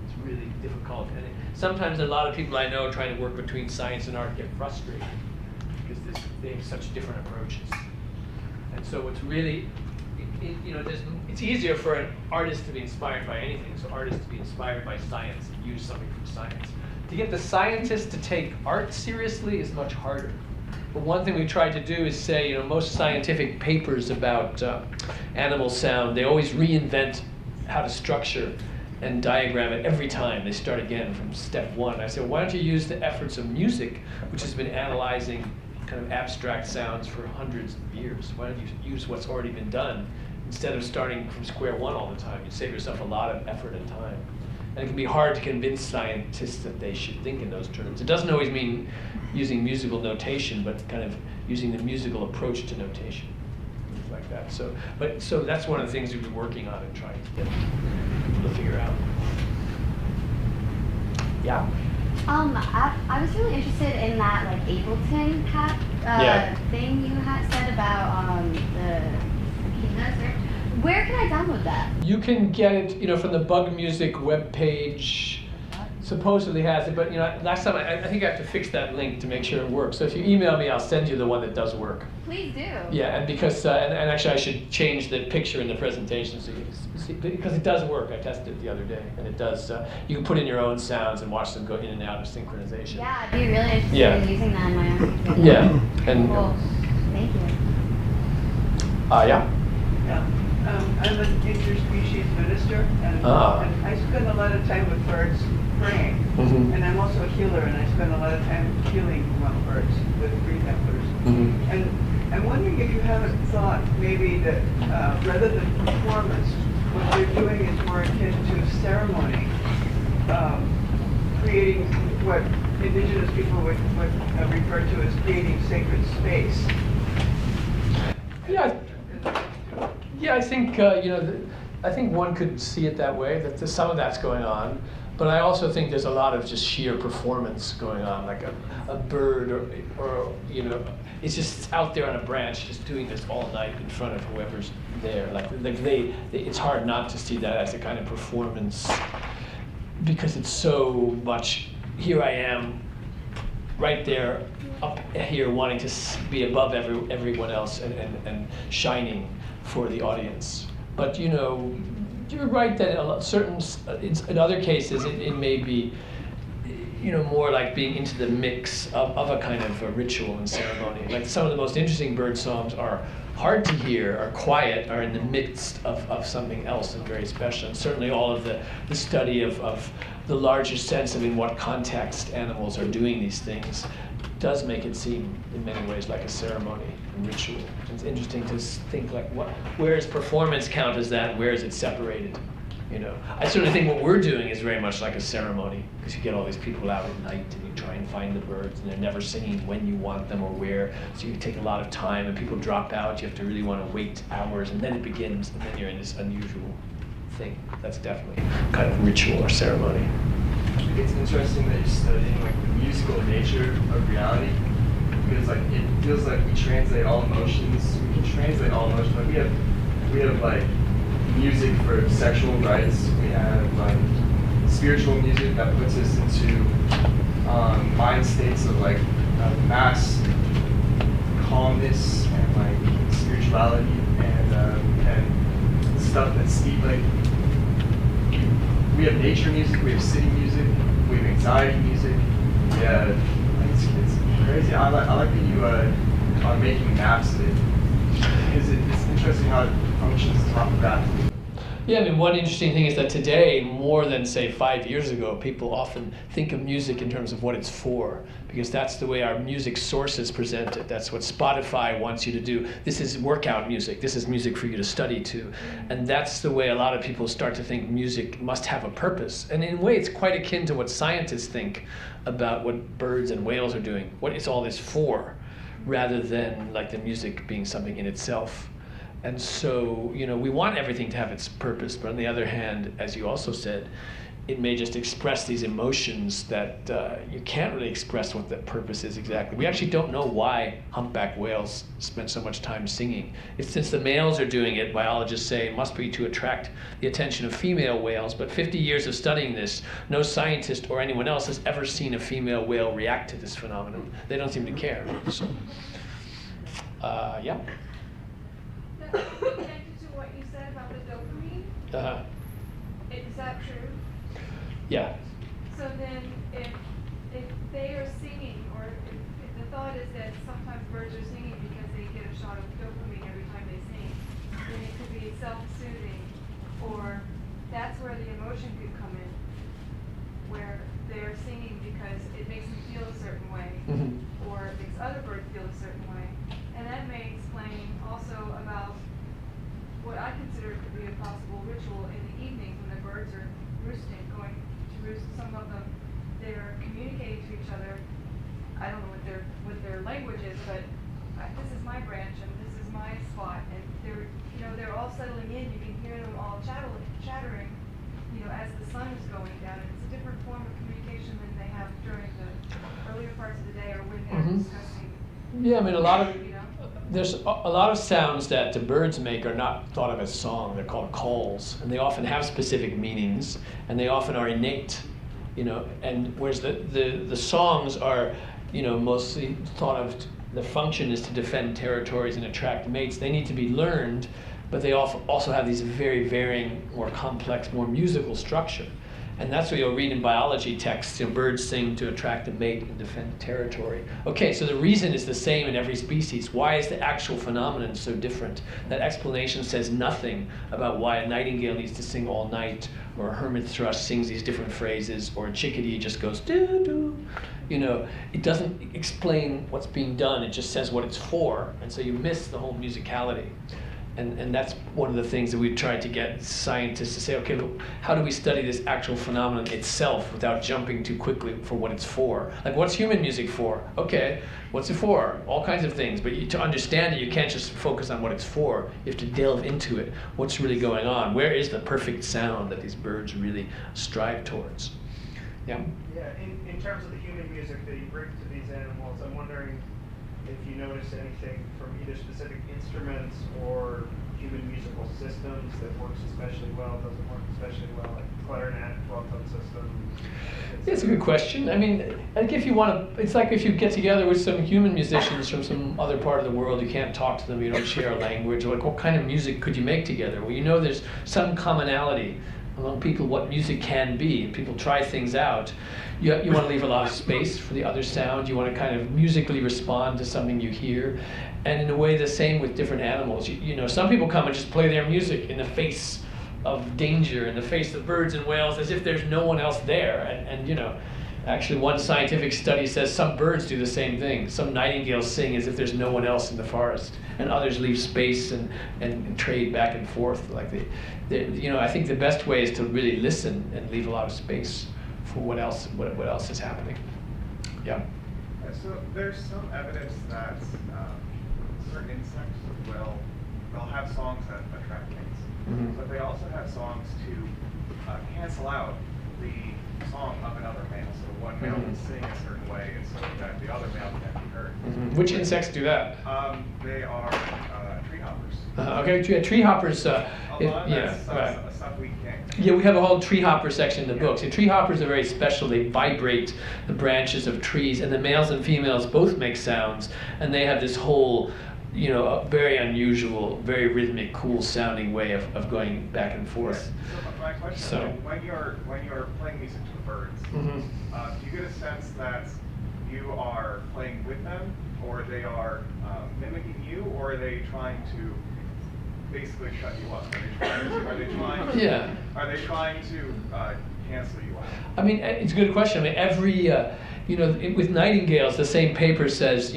It's really difficult. And sometimes a lot of people I know trying to work between science and art get frustrated because they have such different approaches. And so it's really, it's easier for an artist to be inspired by anything. So artists to be inspired by science and use something from science. To get the scientists to take art seriously is much harder. But one thing we tried to do is say, most scientific papers about animal sound, they always reinvent how to structure and diagram it every time. They start again from step one. I said, why don't you use the efforts of music, which has been analyzing kind of abstract sounds for hundreds of years? Why don't you use what's already been done instead of starting from square one all the time? You save yourself a lot of effort and time. And it can be hard to convince scientists that they should think in those terms. It doesn't always mean using musical notation, but kind of using the musical approach to notation, things like that. So that's one of the things we've been working on and trying to get people to figure out. Yeah. I was really interested in that like Ableton thing you had said about the Cicadas. Where can I download that? You can get it, from the Bug Music webpage. Supposedly has it, but last time I think I have to fix that link to make sure it works. So if you email me, I'll send you the one that does work. Please do. Yeah, and because and actually I should change the picture in the presentation so you can see, because it does work. I tested it the other day, and it does. You can put in your own sounds and watch them go in and out of synchronization. Yeah, I'd be really interested in using that in my own video. Yeah, and Cool. Thank you. yeah. Yeah. I'm an interspecies minister, and I spend a lot of time with birds praying. Mm-hmm. And I'm also a healer, and I spend a lot of time healing among birds with green peppers. Mm-hmm. And I'm wondering if you haven't thought maybe that rather than performance, what you're doing is more akin to ceremony, creating what indigenous people would refer to as creating sacred space. Yeah, I think I think one could see it that way. That some of that's going on, but I also think there's a lot of just sheer performance going on, like a bird or it's just out there on a branch, just doing this all night in front of whoever's there. It's hard not to see that as a kind of performance because it's so much. Here I am, right there, up here, wanting to be above everyone else and shining for the audience. But you're right that in other cases it may be more like being into the mix of a kind of a ritual and ceremony. Like some of the most interesting bird songs are hard to hear, are quiet, are in the midst of something else and very special. And certainly all of the study of the larger sense of in what context animals are doing these things does make it seem in many ways like a ceremony and ritual. It's interesting to think like where does performance count as that? Where is it separated? I certainly think what we're doing is very much like a ceremony, because you get all these people out at night and you try and find the birds, and they're never singing when you want them or where, so you take a lot of time and people drop out. You have to really want to wait hours, and then it begins, and then you're in this unusual thing. That's definitely kind of ritual or ceremony. I think it's interesting that you're studying like the musical nature of reality, because like it feels like we translate all emotions. We can translate all emotions. Like we have like music for sexual rights. We have like spiritual music that puts us into mind states of like mass calmness and like spirituality and stuff that's deep. Like we have nature music, we have city music, we have anxiety music. Yeah, it's crazy. I like that you are making maps of it, because it's interesting how it functions topographically. Yeah, I mean, one interesting thing is that today, more than, say, 5 years ago, people often think of music in terms of what it's for, because that's the way our music sources present it. That's what Spotify wants you to do. This is workout music. This is music for you to study to. And that's the way a lot of people start to think music must have a purpose. And in a way, it's quite akin to what scientists think about what birds and whales are doing. What is all this for, rather than like the music being something in itself. And so, you know, we want everything to have its purpose, but on the other hand, as you also said, it may just express these emotions that you can't really express what that purpose is exactly. We actually don't know why humpback whales spend so much time singing. It's since the males are doing it, biologists say it must be to attract the attention of female whales, but 50 years of studying this, no scientist or anyone else has ever seen a female whale react to this phenomenon. They don't seem to care. So, yeah. Connected to what you said about the dopamine, is that true? Yeah. So then, if they are singing, or if the thought is that sometimes birds are singing because they get a shot of dopamine every time they sing, then it could be self-soothing, or that's where the emotion could come in, where they're singing because it makes them feel a certain way, or it makes other birds feel a certain way. And that may explain also about what I consider to be a possible ritual in the evening when the birds are roosting, going to roost. Some of them, they're communicating to each other. I don't know what their language is, but this is my branch and this is my spot, and they're all settling in. You can hear them all chattering, as the sun is going down. And it's a different form of communication than they have during the earlier parts of the day or when they're discussing. Yeah, I mean, there's a lot of sounds that the birds make are not thought of as song. They're called calls, and they often have specific meanings, and they often are innate, and whereas the songs are, mostly thought of, the function is to defend territories and attract mates. They need to be learned, but they also have these very varying, more complex, more musical structure. And that's what you'll read in biology texts. Birds sing to attract a mate and defend territory. Okay, so the reason is the same in every species. Why is the actual phenomenon so different? That explanation says nothing about why a nightingale needs to sing all night, or a hermit thrush sings these different phrases, or a chickadee just goes doo-doo. It doesn't explain what's being done. It just says what it's for. And so you miss the whole musicality. And that's one of the things that we've tried to get scientists to say, okay, look, how do we study this actual phenomenon itself without jumping too quickly for what it's for? Like, what's human music for? Okay, what's it for? All kinds of things. But to understand it, you can't just focus on what it's for. You have to delve into it. What's really going on? Where is the perfect sound that these birds really strive towards? Yeah? Yeah, in terms of the human music that you bring to these animals, I'm wondering if you notice anything from either specific instruments or human musical systems that works especially well, doesn't work especially well, like clarinet, 12-tone system. It's a good question. I mean, I think if you want to, it's like if you get together with some human musicians from some other part of the world, you can't talk to them, you don't share a language. Like, what kind of music could you make together? Well, there's some commonality among people what music can be. People try things out. You want to leave a lot of space for the other sound. You want to kind of musically respond to something you hear. And in a way, the same with different animals. Some people come and just play their music in the face of danger, in the face of birds and whales, as if there's no one else there. And actually one scientific study says some birds do the same thing. Some nightingales sing as if there's no one else in the forest, and others leave space and trade back and forth. Like I think the best way is to really listen and leave a lot of space for what else is happening. Yeah. So there's some evidence that certain insects will have songs that attract mates. Mhm. but they also have songs to cancel out the song of another male. So one male will sing a certain way, and so that the other male can't be heard. Which insects do that? They are tree hoppers. Okay, tree hoppers. A lot of Yeah, that's right. stuff we can't. Yeah, we have a whole tree hopper section in the books. And tree hoppers are very special. They vibrate the branches of trees, and the males and females both make sounds, and they have this whole, a very unusual, very rhythmic, cool sounding way of going back and forth. So my question So- is, when you're playing music to the birds, Mhm. do you get a sense that you are playing with them, or they are mimicking you, or are they trying to basically shut you up? Are they trying to Yeah. cancel you out? I mean, it's a good question. I mean, every, with Nightingales, the same paper says,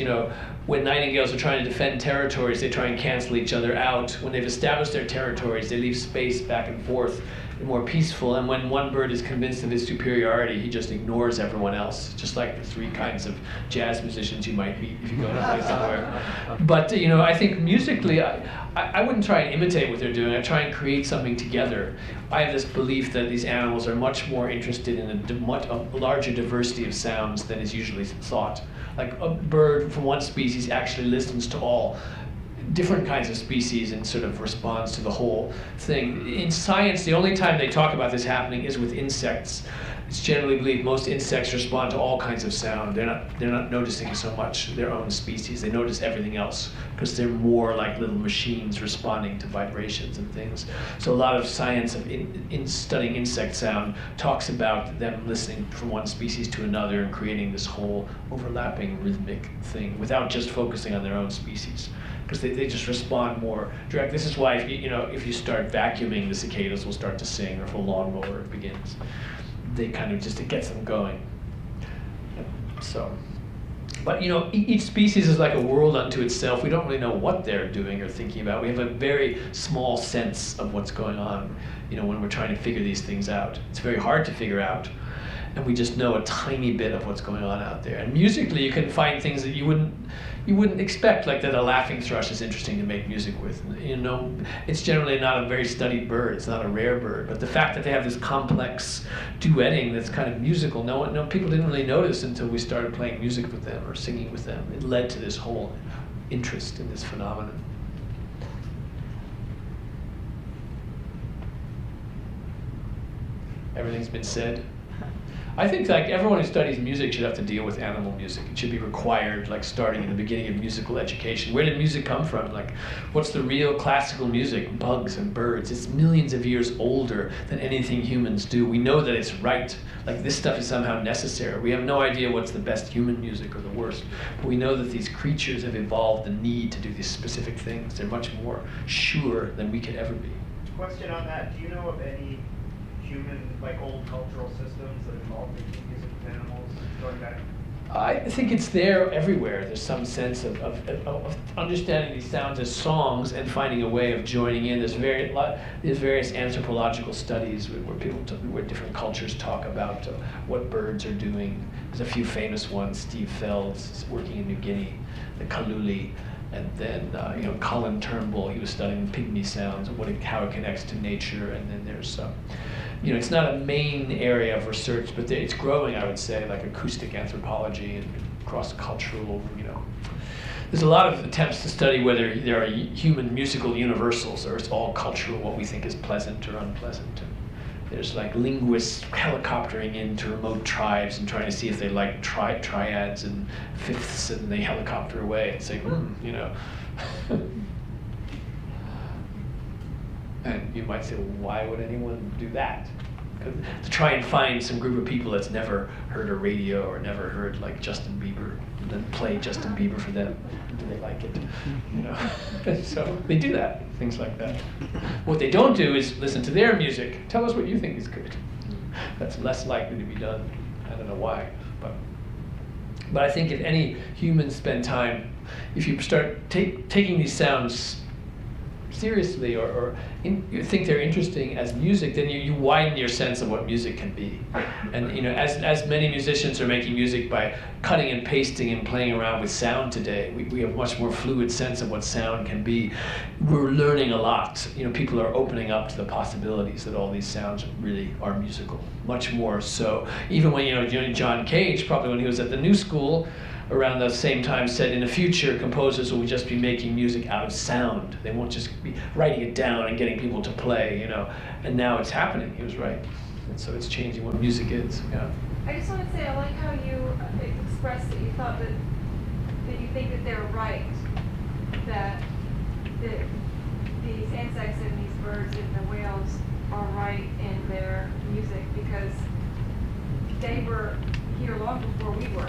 when Nightingales are trying to defend territories, they try and cancel each other out. When they've established their territories, they leave space back and forth, more peaceful. And when one bird is convinced of his superiority, he just ignores everyone else, just like the three kinds of jazz musicians you might meet if you go to a place somewhere. But, I think musically, I wouldn't try and imitate what they're doing. I try and create something together. I have this belief that these animals are much more interested in a larger diversity of sounds than is usually thought. Like a bird from one species actually listens to all different kinds of species and sort of responds to the whole thing. In science, the only time they talk about this happening is with insects. It's generally believed most insects respond to all kinds of sound. They're not noticing so much their own species. They notice everything else because they're more like little machines responding to vibrations and things. So a lot of science in studying insect sound talks about them listening from one species to another and creating this whole overlapping rhythmic thing without just focusing on their own species. Because they just respond more direct. This is why if you start vacuuming, the cicadas will start to sing, or if a lawnmower begins. They kind of it gets them going. So, but each species is like a world unto itself. We don't really know what they're doing or thinking about. We have a very small sense of what's going on, when we're trying to figure these things out. It's very hard to figure out, and we just know a tiny bit of what's going on out there. And musically, you can find things that you wouldn't expect, like that a laughing thrush is interesting to make music with. It's generally not a very studied bird. It's not a rare bird. But the fact that they have this complex duetting that's kind of musical, people didn't really notice until we started playing music with them or singing with them. It led to this whole interest in this phenomenon. Everything's been said. I think like everyone who studies music should have to deal with animal music. It should be required, like starting in the beginning of musical education. Where did music come from? Like, what's the real classical music? Bugs and birds. It's millions of years older than anything humans do. We know that it's right. Like, this stuff is somehow necessary. We have no idea what's the best human music or the worst. But we know that these creatures have evolved the need to do these specific things. They're much more sure than we could ever be. Question on that. Do you know of any human, like old cultural systems that involve making music with animals going back? I think it's there everywhere. There's some sense of understanding these sounds as songs and finding a way of joining in. There's various anthropological studies where different cultures talk about what birds are doing. There's a few famous ones. Steve Feld's working in New Guinea, the Kaluli, and then Colin Turnbull. He was studying pygmy sounds, how it connects to nature. And then there's it's not a main area of research, but it's growing, I would say, like acoustic anthropology and cross-cultural, There's a lot of attempts to study whether there are human musical universals or it's all cultural, what we think is pleasant or unpleasant. And there's like linguists helicoptering into remote tribes and trying to see if they like triads and fifths, and they helicopter away and say, And you might say, well, why would anyone do that? To try and find some group of people that's never heard a radio or never heard like Justin Bieber, and then play Justin Bieber for them. Do they like it? So they do that, things like that. What they don't do is listen to their music. Tell us what you think is good. That's less likely to be done. I don't know why, but I think if any humans spend time, if you start taking these sounds seriously or you think they're interesting as music, then you widen your sense of what music can be. And you know, as many musicians are making music by cutting and pasting and playing around with sound today, we have much more fluid sense of what sound can be. We're learning a lot. You know, people are opening up to the possibilities that all these sounds really are musical, much more so. Even when, you know, John Cage, probably when he was at the New School, around the same time said in the future composers will just be making music out of sound. They won't just be writing it down and getting people to play, you know. And now it's happening, he was right. And so it's changing what music is, yeah. I just want to say, I like how you expressed that you thought that you think that they're right, that these insects and these birds and the whales are right in their music because they were here long before we were.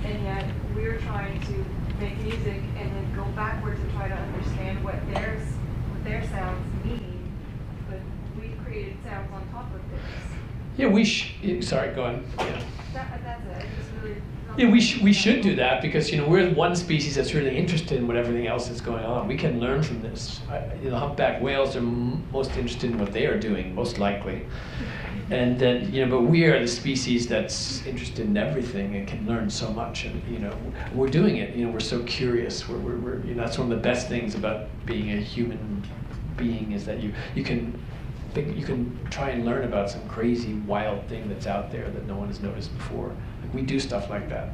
And yet we're trying to make music and then go backwards and try to understand what their sounds mean, but we've created sounds on top of this. Yeah, sorry, go on. Yeah. That's it. I just really. Yeah, we should do that because, you know, we're one species that's really interested in what everything else is going on. We can learn from this. You know, humpback whales are most interested in what they are doing, most likely. And then, you know, but we are the species that's interested in everything and can learn so much. And, you know, we're doing it. You know, we're so curious. We're you know, that's one of the best things about being a human being is that you can try and learn about some crazy, wild thing that's out there that no one has noticed before. Like we do stuff like that.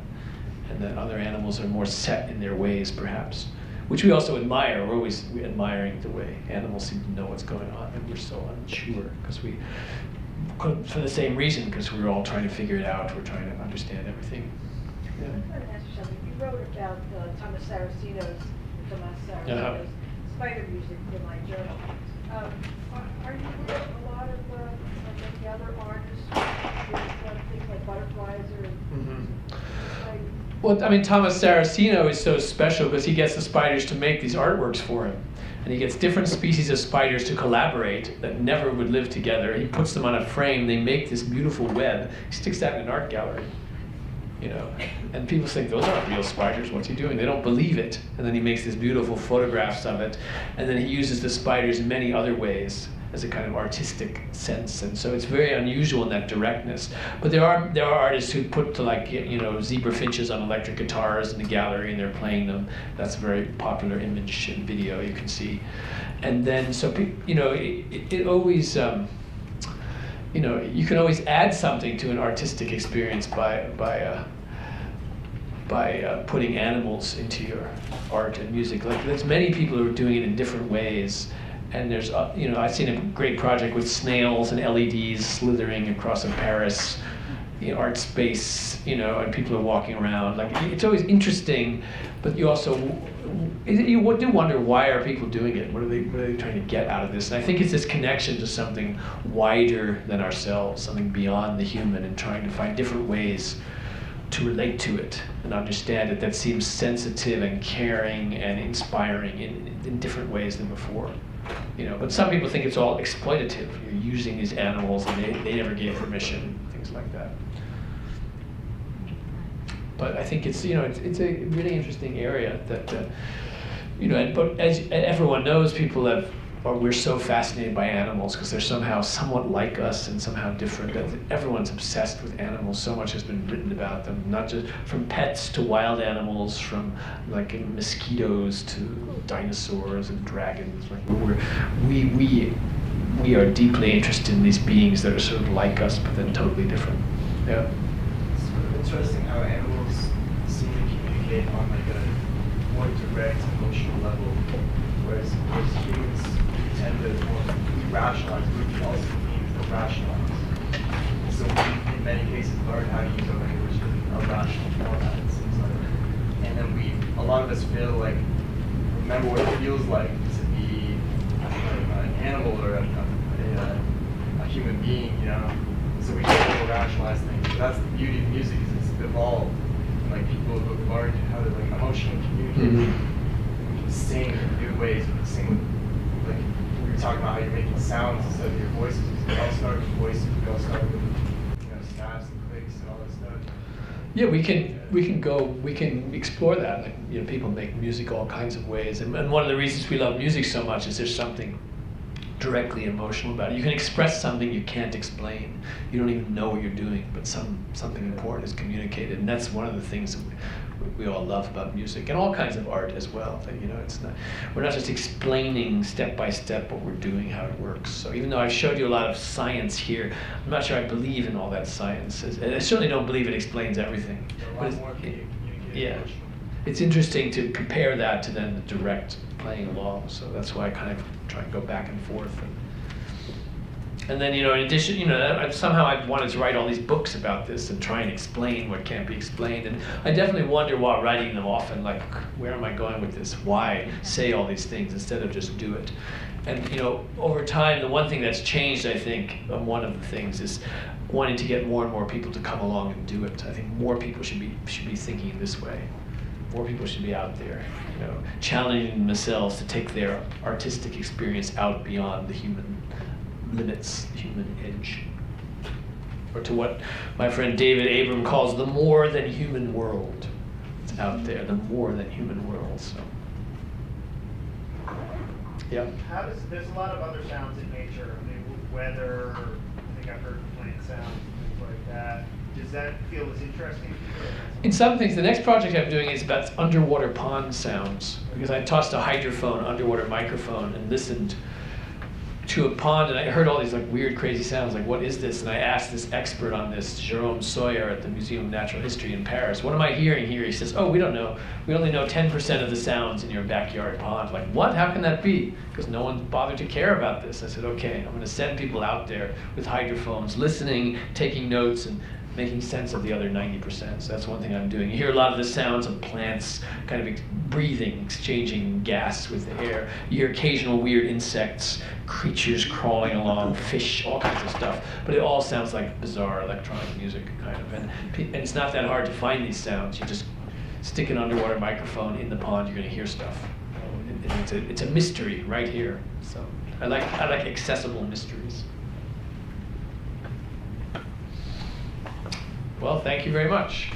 And then other animals are more set in their ways, perhaps, which we also admire. We're always admiring the way animals seem to know what's going on, and we're so unsure because for the same reason, because we're all trying to figure it out. We're trying to understand everything. Yeah. I'm trying to ask you something. You wrote about Thomas Saraceno's spider music in my journal. Are you with a lot of the other artists with things like butterflies or? Spiders? Well, I mean, Thomas Saraceno is so special because he gets the spiders to make these artworks for him. And he gets different species of spiders to collaborate that never would live together. He puts them on a frame, they make this beautiful web. He sticks that in an art gallery, you know. And people think, those aren't real spiders, what's he doing? They don't believe it. And then he makes these beautiful photographs of it. And then he uses the spiders in many other ways as a kind of artistic sense. And so it's very unusual in that directness. But there are artists who put you know, zebra finches on electric guitars in the gallery and they're playing them. That's a very popular image and video you can see. And then, so, you know, it always, you know, you can always add something to an artistic experience by putting animals into your art and music. Like there's many people who are doing it in different ways. And there's, you know, I've seen a great project with snails and LEDs slithering across a Paris, you know, art space, you know, and people are walking around. Like it's always interesting, but you also you do wonder, why are people doing it? What are they trying to get out of this? And I think it's this connection to something wider than ourselves, something beyond the human, and trying to find different ways to relate to it and understand it that seems sensitive and caring and inspiring in different ways than before. You know, but some people think it's all exploitative. You're using these animals and they never gave permission, things like that. But I think it's, you know, it's a really interesting area that, you know, but as everyone knows, we're so fascinated by animals because they're somehow somewhat like us and somehow different. Everyone's obsessed with animals. So much has been written about them, not just from pets to wild animals, from like mosquitoes to dinosaurs and dragons. Like we are deeply interested in these beings that are sort of like us, but then totally different. Yeah. It's sort of interesting how animals seem to communicate on like a more direct emotional level, whereas humans tend to rationalize, but we also need to rationalize. So we, in many cases, learn how to use our language in a rational format, it seems like. And then a lot of us feel like, remember what it feels like to be an animal or a human being, you know? So we tend to rationalize things. But that's the beauty of music, is it's evolved. And like people have learned how to like emotionally communicate. We can sing in new ways, we can sing with, like, we were talking about how you're making sounds instead of your voices. We all start with voices, we all start with, you know, snaps and clicks and all that stuff. Yeah, we can explore that. Like, you know, people make music all kinds of ways, and one of the reasons we love music so much is there's something directly emotional about it. You can express something you can't explain. You don't even know what you're doing, but something important is communicated, and that's one of the things that we all love about music and all kinds of art as well. That, you know, we're not just explaining step by step what we're doing, how it works. So even though I've showed you a lot of science here, I'm not sure I believe in all that science. I certainly don't believe it explains everything. But yeah, it's interesting to compare that to then the direct playing along. So that's why I kind of try and go back and forth. And then, you know, in addition, you know, somehow I wanted to write all these books about this and try and explain what can't be explained. And I definitely wonder while writing them often, like, where am I going with this? Why say all these things instead of just do it? And, you know, over time, the one thing that's changed, I think, one of the things is wanting to get more and more people to come along and do it. I think more people should be thinking this way. More people should be out there, you know, challenging themselves to take their artistic experience out beyond the human limits, the human edge, or to what my friend David Abram calls the more than human world. It's out there, the more than human world. So, yeah. There's a lot of other sounds in nature. I mean, weather. I think I've heard plant sounds and things like that. Does that feel as interesting to you? In some things, the next project I'm doing is about underwater pond sounds, because I tossed a hydrophone, underwater microphone, and listened to a pond, and I heard all these like weird, crazy sounds. Like, what is this? And I asked this expert on this, Jérôme Sawyer at the Museum of Natural History in Paris, what am I hearing here? He says, oh, we don't know. We only know 10% of the sounds in your backyard pond. Like, what? How can that be? Because no one bothered to care about this. I said, okay, I'm going to send people out there with hydrophones, listening, taking notes, and making sense of the other 90%. So that's one thing I'm doing. You hear a lot of the sounds of plants kind of breathing, exchanging gas with the air. You hear occasional weird insects, creatures crawling along, fish, all kinds of stuff. But it all sounds like bizarre electronic music, kind of. And it's not that hard to find these sounds. You just stick an underwater microphone in the pond, you're going to hear stuff. It's a mystery right here. So I like accessible mysteries. Well, thank you very much.